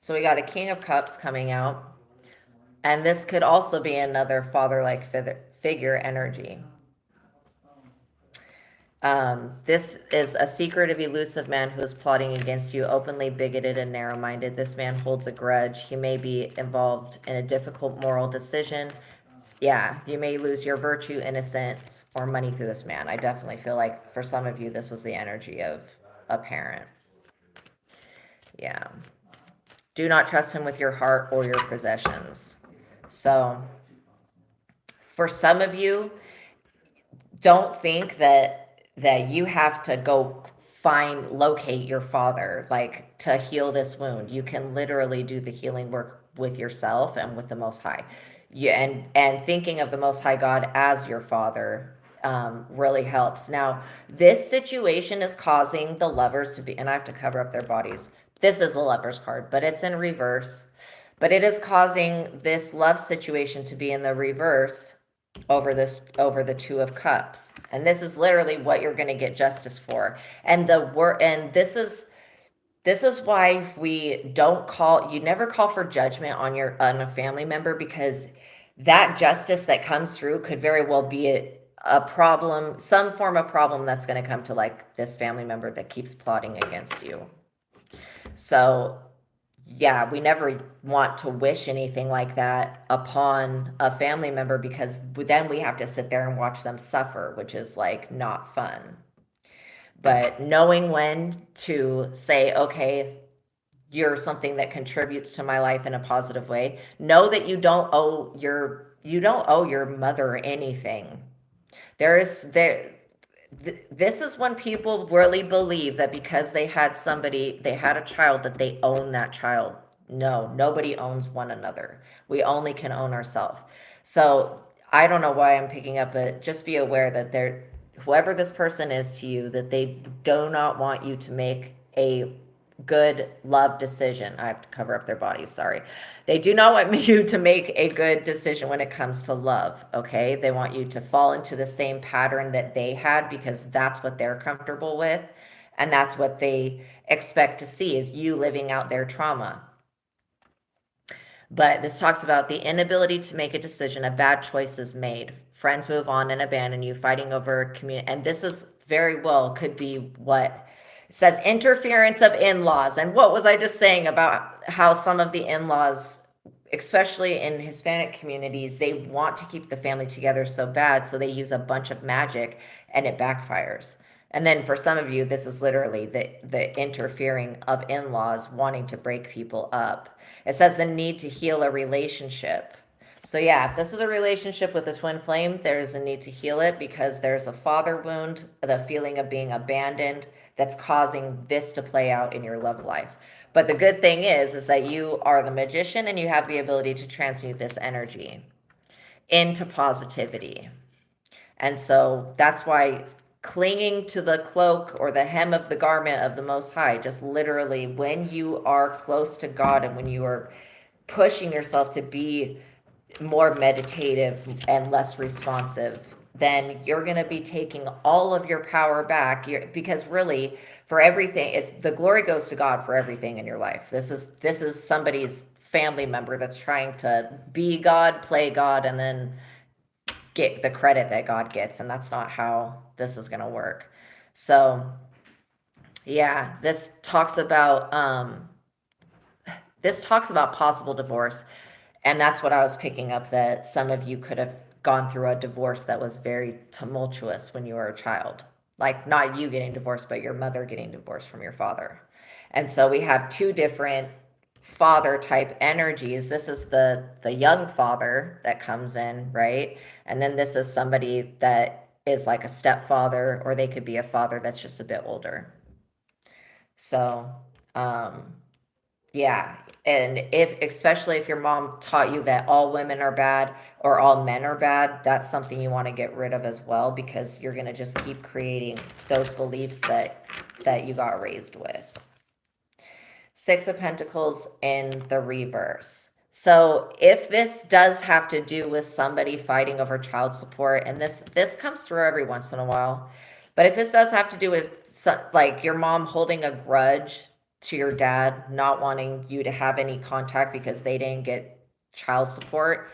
So we got a King of Cups coming out. And this could also be another father-like figure energy. This is a secretive, elusive man who is plotting against you, openly bigoted and narrow-minded. This man holds a grudge. He may be involved in a difficult moral decision. Yeah, you may lose your virtue, innocence, or money through this man. I definitely feel like for some of you, this was the energy of a parent. Yeah. Do not trust him with your heart or your possessions. So, for some of you, don't think that you have to go locate your father, like, to heal this wound. You can literally do the healing work with yourself and with the Most High. And thinking of the Most High God as your father really helps. Now, this situation is causing the lovers to be, and I have to cover up their bodies. This is the Lover's card, but it's in reverse. But it is causing this love situation to be in the reverse over the Two of Cups. And this is literally what you're going to get justice for. And this is why you never call for judgment on a family member, because that justice that comes through could very well be a problem, some form of problem that's going to come to, like, this family member that keeps plotting against you. So yeah, we never want to wish anything like that upon a family member, because then we have to sit there and watch them suffer, which is, like, not fun. But knowing when to say, okay, you're something that contributes to my life in a positive way. Know that you don't owe your mother anything. There This is when people really believe that because they had a child, that they own that child. No, nobody owns one another. We only can own ourselves. So I don't know why I'm picking up, but just be aware that whoever this person is to you, that they do not want you to make a good love decision. I have to cover up their bodies, sorry. They do not want you to make a good decision when it comes to love, okay? They want you to fall into the same pattern that they had because that's what they're comfortable with, and that's what they expect to see is you living out their trauma. But this talks about the inability to make a decision, a bad choice is made. Friends move on and abandon you, fighting over community. And this is very well could be what it says interference of in laws. And what was I just saying about how some of the in laws, especially in Hispanic communities, they want to keep the family together so bad. So they use a bunch of magic and it backfires. And then for some of you, this is literally the interfering of in laws wanting to break people up. It says the need to heal a relationship. So, yeah, if this is a relationship with a twin flame, there's a need to heal it because there's a father wound, the feeling of being abandoned that's causing this to play out in your love life. But the good thing is that you are the magician and you have the ability to transmute this energy into positivity. And so that's why clinging to the cloak or the hem of the garment of the Most High, just literally when you are close to God and when you are pushing yourself to be more meditative and less responsive, then you're going to be taking all of your power back. Because really, for everything, it's the glory goes to God for everything in your life. This is somebody's family member that's trying to be God, play God, and then get the credit that God gets, and that's not how this is going to work. So, yeah, this talks about possible divorce, and that's what I was picking up, that some of you could have gone through a divorce that was very tumultuous when you were a child. Like not you getting divorced, but your mother getting divorced from your father. And so we have two different father type energies. This is the young father that comes in, right? And then this is somebody that is like a stepfather, or they could be a father that's just a bit older. So, yeah. And especially if your mom taught you that all women are bad or all men are bad, that's something you want to get rid of as well, because you're going to just keep creating those beliefs that you got raised with. Six of Pentacles in the reverse. So if this does have to do with somebody fighting over child support, and this comes through every once in a while, but if this does have to do with like your mom holding a grudge to your dad, not wanting you to have any contact because they didn't get child support,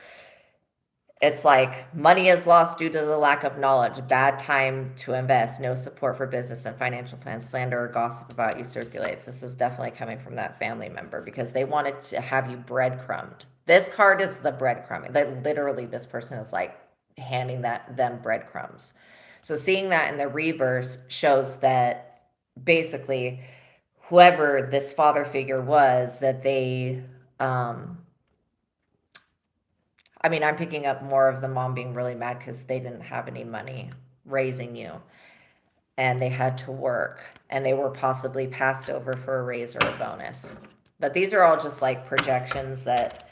it's like money is lost due to the lack of knowledge, bad time to invest, no support for business and financial plans, slander or gossip about you circulates. This is definitely coming from that family member because they wanted to have you breadcrumbed. This card is the breadcrumbing. Literally, this person is like handing them breadcrumbs. So seeing that in the reverse shows that basically whoever this father figure was, that they I'm picking up more of the mom being really mad because they didn't have any money raising you and they had to work and they were possibly passed over for a raise or a bonus. But these are all just like projections, that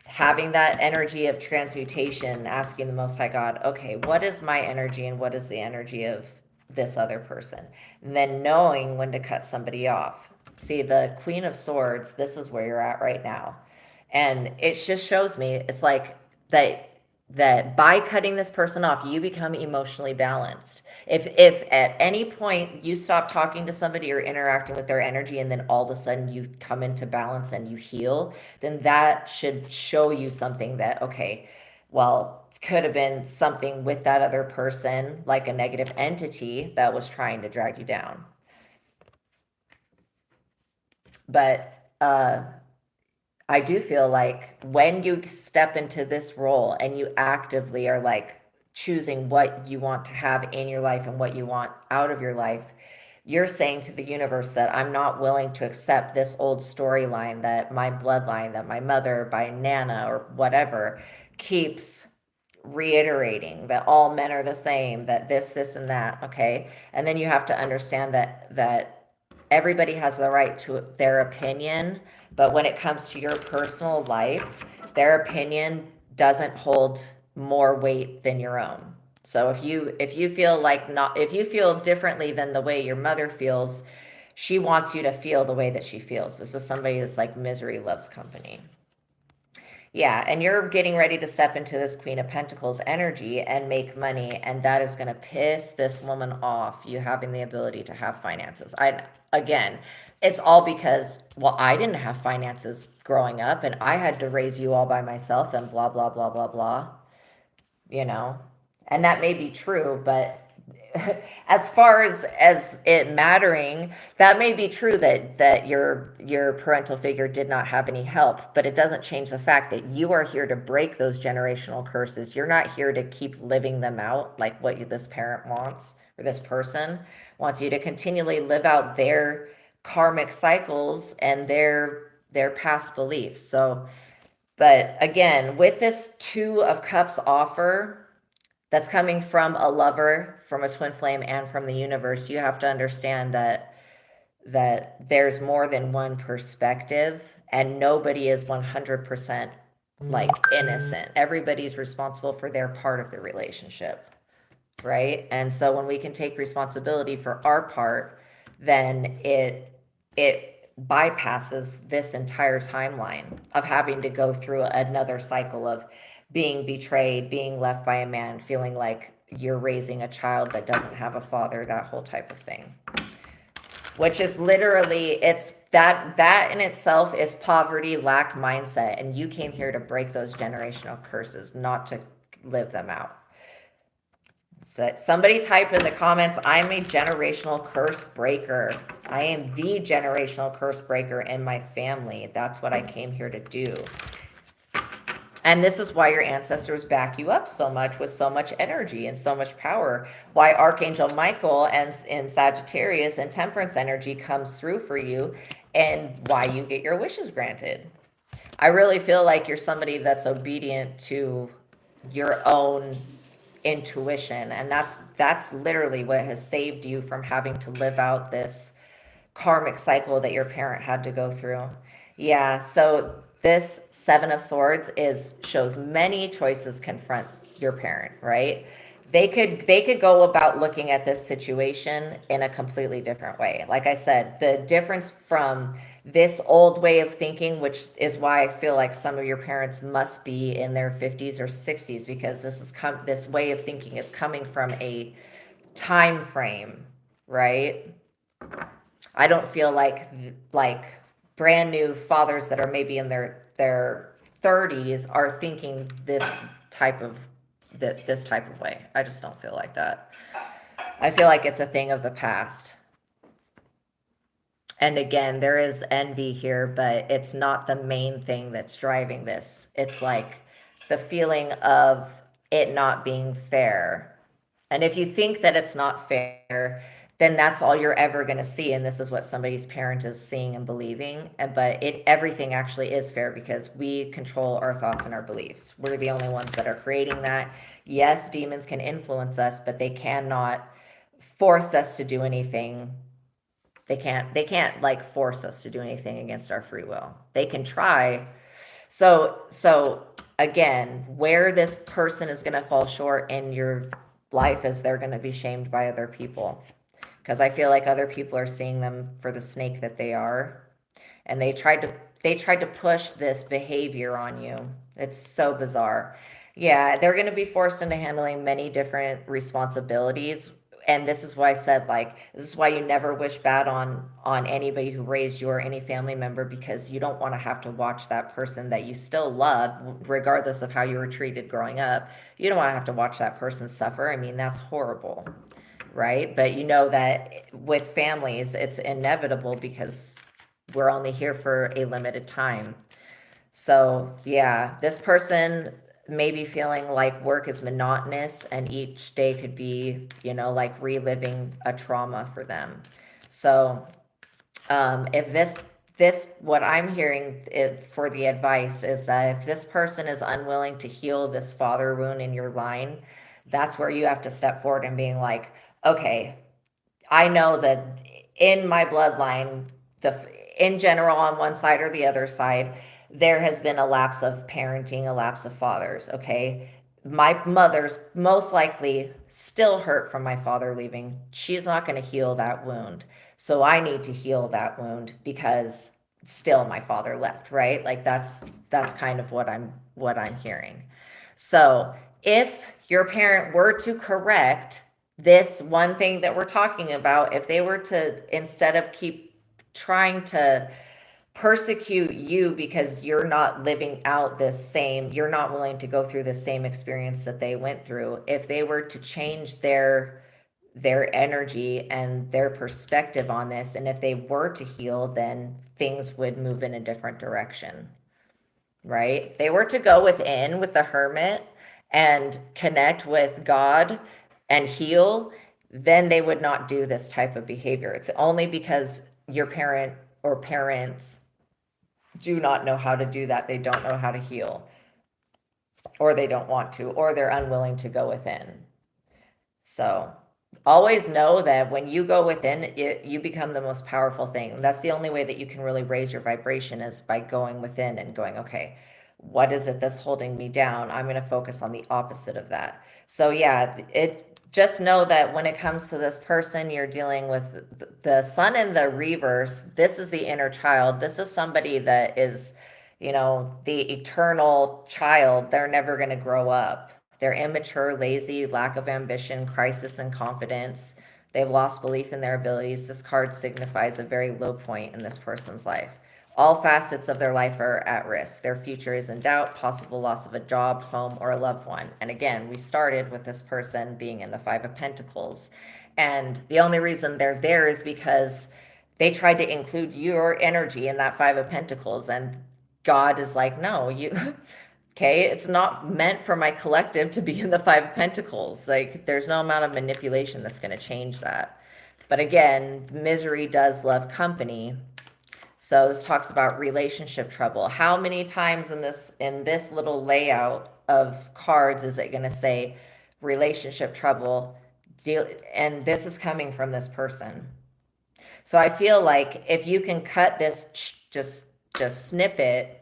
having that energy of transmutation, asking the Most High God, okay, what is my energy and what is the energy of this other person? And then knowing when to cut somebody off. See, the Queen of Swords, this is where you're at right now. And it just shows me, it's like that by cutting this person off, you become emotionally balanced. If at any point you stop talking to somebody or interacting with their energy, and then all of a sudden you come into balance and you heal, then that should show you something that, okay, well, could have been something with that other person, like a negative entity that was trying to drag you down. But I do feel like when you step into this role and you actively are like choosing what you want to have in your life and what you want out of your life, you're saying to the universe that I'm not willing to accept this old storyline, that my bloodline, that my mother by Nana or whatever keeps reiterating that all men are the same, that this, and that, okay? And then you have to understand that everybody has the right to their opinion, but when it comes to your personal life, their opinion doesn't hold more weight than your own. So if you feel like not if you feel differently than the way your mother feels, she wants you to feel the way that she feels. This is somebody that's like misery loves company. Yeah, and you're getting ready to step into this Queen of Pentacles energy and make money, and that is going to piss this woman off, you having the ability to have finances. Again, it's all because, well, I didn't have finances growing up, and I had to raise you all by myself, and blah, blah, blah, blah, blah, you know? And that may be true, but as far as it mattering, that may be true that your parental figure did not have any help, but it doesn't change the fact that you are here to break those generational curses. You're not here to keep living them out like what this parent wants, or this person wants you to continually live out their karmic cycles and their past beliefs. So, but again, with this Two of Cups offer that's coming from a lover, from a twin flame, and from the universe, you have to understand that there's more than one perspective, and nobody is 100% like innocent. Everybody's responsible for their part of the relationship, right? And so when we can take responsibility for our part, then it bypasses this entire timeline of having to go through another cycle of being betrayed, being left by a man, feeling like you're raising a child that doesn't have a father, that whole type of thing. Which is literally, it's that in itself is poverty, lack mindset, and you came here to break those generational curses, not to live them out. So somebody type in the comments, I'm a generational curse breaker. I am the generational curse breaker in my family. That's what I came here to do. And this is why your ancestors back you up so much with so much energy and so much power. Why Archangel Michael and in Sagittarius and Temperance energy comes through for you, and why you get your wishes granted. I really feel like you're somebody that's obedient to your own intuition, and that's literally what has saved you from having to live out this karmic cycle that your parent had to go through. Yeah, so this Seven of Swords shows many choices confront your parent, right? They could go about looking at this situation in a completely different way. Like I said, the difference from this old way of thinking, which is why I feel like some of your parents must be in their 50s or 60s, because this way of thinking is coming from a time frame, right? I don't feel like brand new fathers that are maybe in their 30s are thinking this type of way. I just don't feel like that. I feel like it's a thing of the past. And again, there is envy here, but it's not the main thing that's driving this. It's like the feeling of it not being fair. And if you think that it's not fair, then that's all you're ever going to see. And this is what somebody's parent is seeing and believing. But everything actually is fair, because we control our thoughts and our beliefs. We're the only ones that are creating that. Yes, demons can influence us, but they cannot force us to do anything. They can't like force us to do anything against our free will. They can try. So again, where this person is going to fall short in your life is they're going to be shamed by other people. Because I feel like other people are seeing them for the snake that they are. And they tried to push this behavior on you. It's so bizarre. Yeah, they're going to be forced into handling many different responsibilities. And this is why I said, like, this is why you never wish bad on anybody who raised you or any family member, because you don't want to have to watch that person that you still love, regardless of how you were treated growing up. You don't want to have to watch that person suffer. I mean, that's horrible, right? But you know that with families, it's inevitable, because we're only here for a limited time. So yeah, this person may be feeling like work is monotonous, and each day could be, like reliving a trauma for them. So if what I'm hearing for the advice is that if this person is unwilling to heal this father wound in your line, that's where you have to step forward and being like, okay, I know that in my bloodline, the in general, on one side or the other side, there has been a lapse of parenting, a lapse of fathers. Okay, my mother's most likely still hurt from my father leaving. She's not going to heal that wound, so I need to heal that wound because still my father left. Right? Like that's kind of what I'm hearing. So if your parent were to correct this one thing that we're talking about, if they were to, instead of keep trying to persecute you because you're not living out this same, you're not willing to go through the same experience that they went through, if they were to change their energy and their perspective on this, and if they were to heal, then things would move in a different direction, right? If they were to go within with the hermit and connect with God and heal, then they would not do this type of behavior. It's only because your parent or parents do not know how to do that. They don't know how to heal, or they don't want to, or they're unwilling to go within. So always know that when you go within it, you become the most powerful thing. That's the only way that you can really raise your vibration, is by going within and going, okay, what is it that's holding me down? I'm going to focus on the opposite of that. So yeah, it just know that when it comes to this person, you're dealing with the sun in the reverse. This is the inner child. This is somebody that is, the eternal child. They're never going to grow up. They're immature, lazy, lack of ambition, crisis in confidence. They've lost belief in their abilities. This card signifies a very low point in this person's life. All facets of their life are at risk. Their future is in doubt, possible loss of a job, home, or a loved one. And again, we started with this person being in the Five of Pentacles. And the only reason they're there is because they tried to include your energy in that Five of Pentacles. And God is like, no, you. Okay, it's not meant for my collective to be in the Five of Pentacles. Like, there's no amount of manipulation that's going to change that. But again, misery does love company. So this talks about relationship trouble. How many times in this little layout of cards is it going to say relationship trouble? And this is coming from this person. So I feel like if you can cut this, just snip it,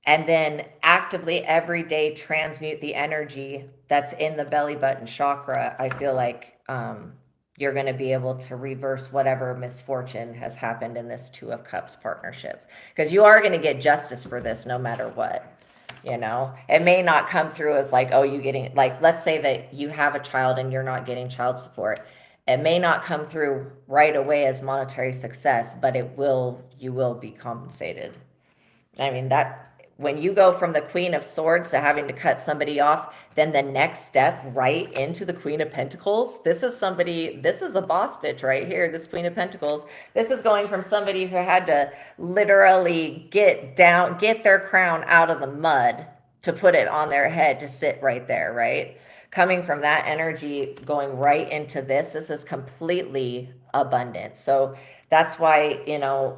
and then actively every day transmute the energy that's in the belly button chakra, I feel like you're going to be able to reverse whatever misfortune has happened in this Two of Cups partnership, because you are going to get justice for this no matter what. It may not come through as like, oh, you getting, like, let's say that you have a child and you're not getting child support. It may not come through right away as monetary success, but you will be compensated. I mean, that when you go from the Queen of Swords to having to cut somebody off, then the next step right into the Queen of Pentacles, this is a boss bitch right here, this Queen of Pentacles. This is going from somebody who had to literally get their crown out of the mud to put it on their head to sit right there, right? Coming from that energy, going right into this is completely abundant. So that's why,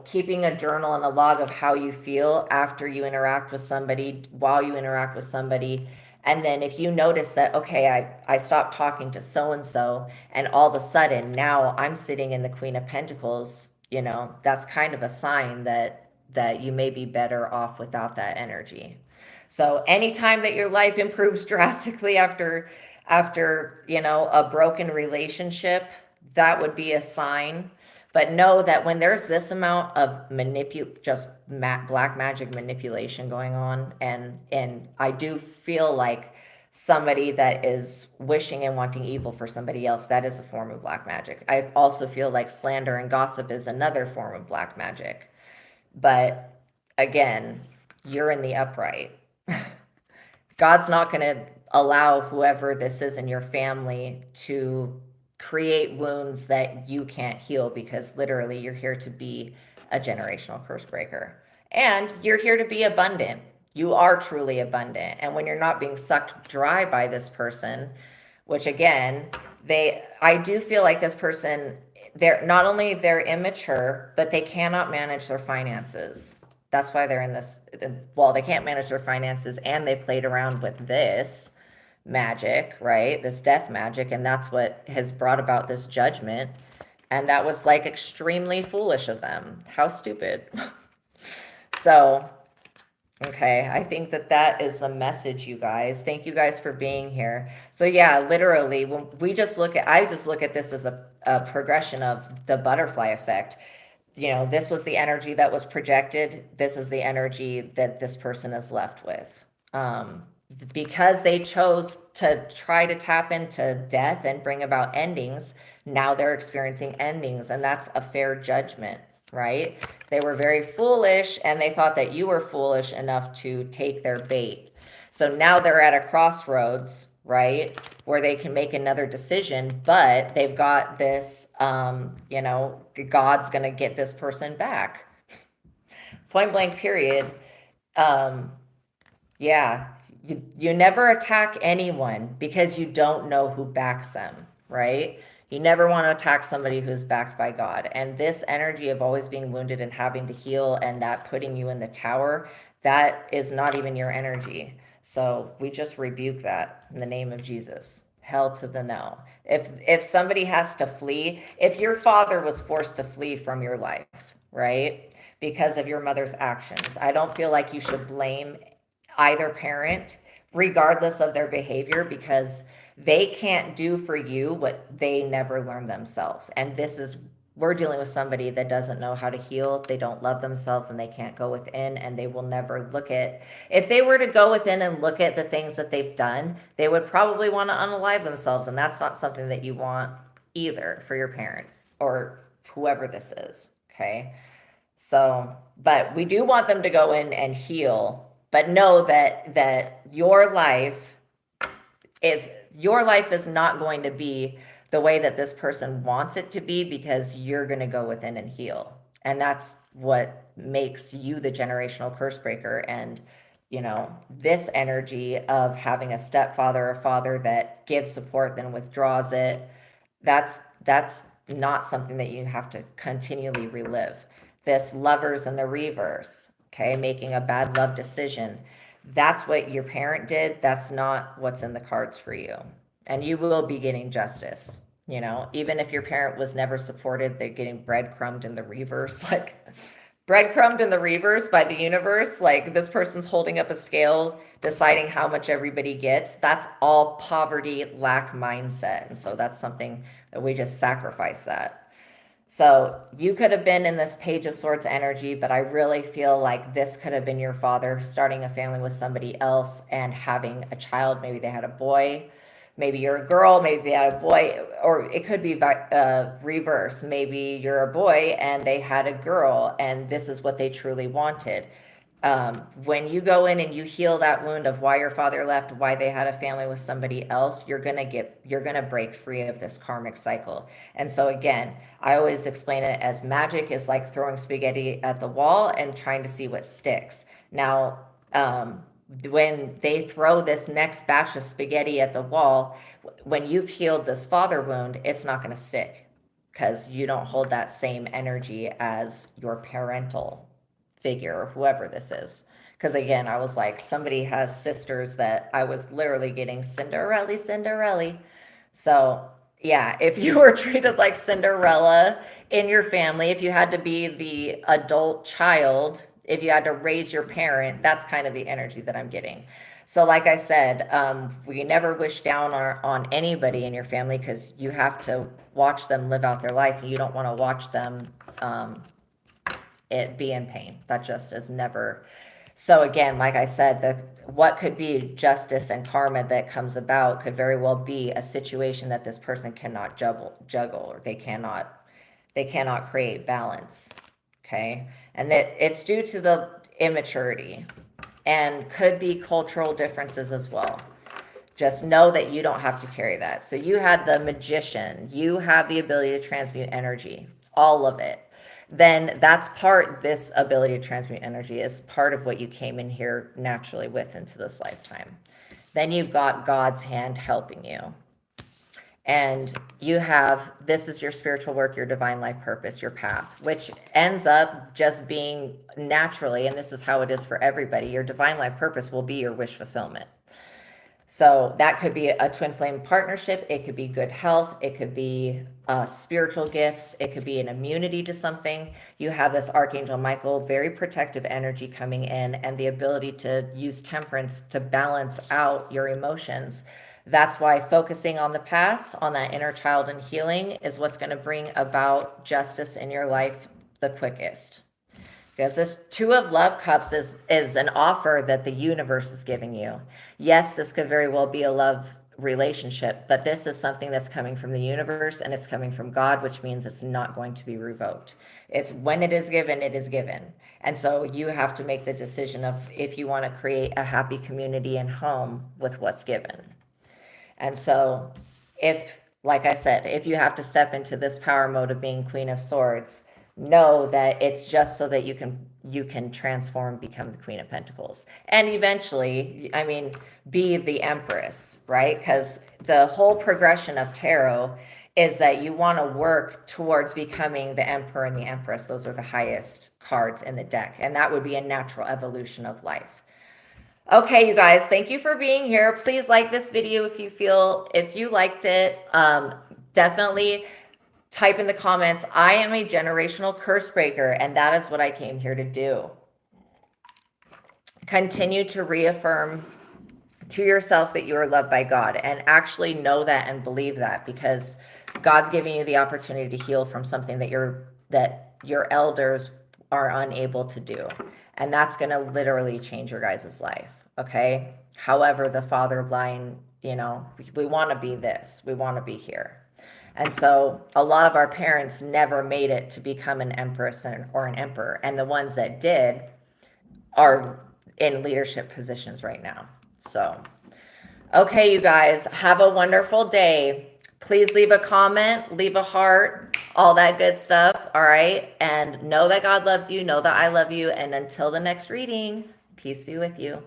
keeping a journal and a log of how you feel after you interact with somebody, while you interact with somebody. And then if you notice that, okay, I stopped talking to so-and-so, and all of a sudden now I'm sitting in the Queen of Pentacles, that's kind of a sign that you may be better off without that energy. So anytime that your life improves drastically after a broken relationship, that would be a sign. But know that when there's this amount of black magic manipulation going on, and I do feel like somebody that is wishing and wanting evil for somebody else, that is a form of black magic. I also feel like slander and gossip is another form of black magic. But again, you're in the upright. God's not going to allow whoever this is in your family to create wounds that you can't heal, because literally you're here to be a generational curse breaker. And you're here to be abundant. You are truly abundant. And when you're not being sucked dry by this person, which again, I do feel like this person, they're not only they're immature, but they cannot manage their finances. That's why they're in this. Well, they can't manage their finances, and they played around with this magic, right? This death magic, and that's what has brought about this judgment. And that was like extremely foolish of them. How stupid. So, okay, I think that that is the message, you guys. Thank you guys for being here. So yeah, literally, when we just look at, I just look at this as a progression of the butterfly effect. You know, this was the energy that was projected. This is the energy that this person is left with. Because they chose to try to tap into death and bring about endings, now they're experiencing endings, and that's a fair judgment, right? They were very foolish, and they thought that you were foolish enough to take their bait. So now they're at a crossroads, right, where they can make another decision, but they've got this, you know, God's going to get this person back. Point blank, period. Yeah, you never attack anyone because you don't know who backs them, right? You never want to attack somebody who's backed by God. And this energy of always being wounded and having to heal and that putting you in the tower, that is not even your energy. So we just rebuke that in the name of Jesus. Hell to the no. If somebody has to flee, if your father was forced to flee from your life, right, because of your mother's actions, I don't feel like you should blame either parent, regardless of their behavior, because they can't do for you what they never learned themselves. And this is, we're dealing with somebody that doesn't know how to heal. They don't love themselves, and they can't go within, and they will never look at, if they were to go within and look at the things that they've done, they would probably want to unalive themselves. And that's not something that you want either for your parent or whoever this is. Okay. So, but we do want them to go in and heal, but know that your life, if your life is not going to be the way that this person wants it to be, because you're going to go within and heal. And that's what makes you the generational curse breaker. And, you know, this energy of having a stepfather or father that gives support, then withdraws it, that's not something that you have to continually relive. This lovers in the reverse, okay, making a bad love decision. That's what your parent did. That's not what's in the cards for you. And you will be getting justice. You know, even if your parent was never supported, they're getting breadcrumbed in the reverse, like breadcrumbed in the reverse by the universe. Like this person's holding up a scale, deciding how much everybody gets. That's all poverty, lack mindset. And so that's something that we just sacrifice that. So you could have been in this Page of Swords energy, but I really feel like this could have been your father starting a family with somebody else and having a child. Maybe they had a boy. Maybe you're a girl. Maybe they had a boy. Or it could be reverse. Maybe you're a boy and they had a girl, and this is what they truly wanted. When you go in and you heal that wound of why your father left, why they had a family with somebody else, you're gonna break free of this karmic cycle. And so again, I always explain it as magic is like throwing spaghetti at the wall and trying to see what sticks. Now, when they throw this next batch of spaghetti at the wall, when you've healed this father wound, it's not going to stick because you don't hold that same energy as your parental figure or whoever this is. Because again, I was like, somebody has sisters that I was literally getting Cinderella. So yeah, if you were treated like Cinderella in your family, if you had to be the adult child, if you had to raise your parent, that's kind of the energy that I'm getting. So like I said, we never wish down on anybody in your family, because you have to watch them live out their life, and you don't want to watch them it be in pain. That just is never. So again, like I said, what could be justice and karma that comes about could very well be a situation that this person cannot juggle, or they cannot create balance. Okay, and that it's due to the immaturity, and could be cultural differences as well. Just know that you don't have to carry that. So you had the magician, you have the ability to transmute energy, all of it. Then that's this ability to transmute energy is part of what you came in here naturally with into this lifetime. Then you've got God's hand helping you. And you have, this is your spiritual work, your divine life purpose, your path, which ends up just being naturally, and this is how it is for everybody, your divine life purpose will be your wish fulfillment. So that could be a twin flame partnership. It could be good health. It could be spiritual gifts. It could be an immunity to something. You have this Archangel Michael, very protective energy coming in, and the ability to use temperance to balance out your emotions. That's why focusing on the past, on that inner child and healing, is what's going to bring about justice in your life the quickest. Because this Two of Love Cups is an offer that the universe is giving you. Yes, this could very well be a love relationship, but this is something that's coming from the universe and it's coming from God, which means it's not going to be revoked. It's when it is given, it is given. And so you have to make the decision of if you want to create a happy community and home with what's given. And so if, like I said, if you have to step into this power mode of being Queen of Swords, know that it's just so that you can transform, become the Queen of Pentacles, and eventually, I mean, be the Empress, right? Because the whole progression of tarot is that you want to work towards becoming the Emperor and the Empress. Those are the highest cards in the deck, and that would be a natural evolution of life. Okay, you guys, thank you for being here. Please like this video if you liked it. Definitely type in the comments, I am a generational curse breaker, and that is what I came here to do. Continue to reaffirm to yourself that you are loved by God, and actually know that and believe that, because God's giving you the opportunity to heal from something that your elders are unable to do. And that's going to literally change your guys' life. Okay. However, the father line, we want to be this, we want to be here. And so a lot of our parents never made it to become an empress or an emperor. And the ones that did are in leadership positions right now. So, okay, you guys, have a wonderful day. Please leave a comment, leave a heart, all that good stuff. All right. And know that God loves you. Know that I love you. And until the next reading, peace be with you.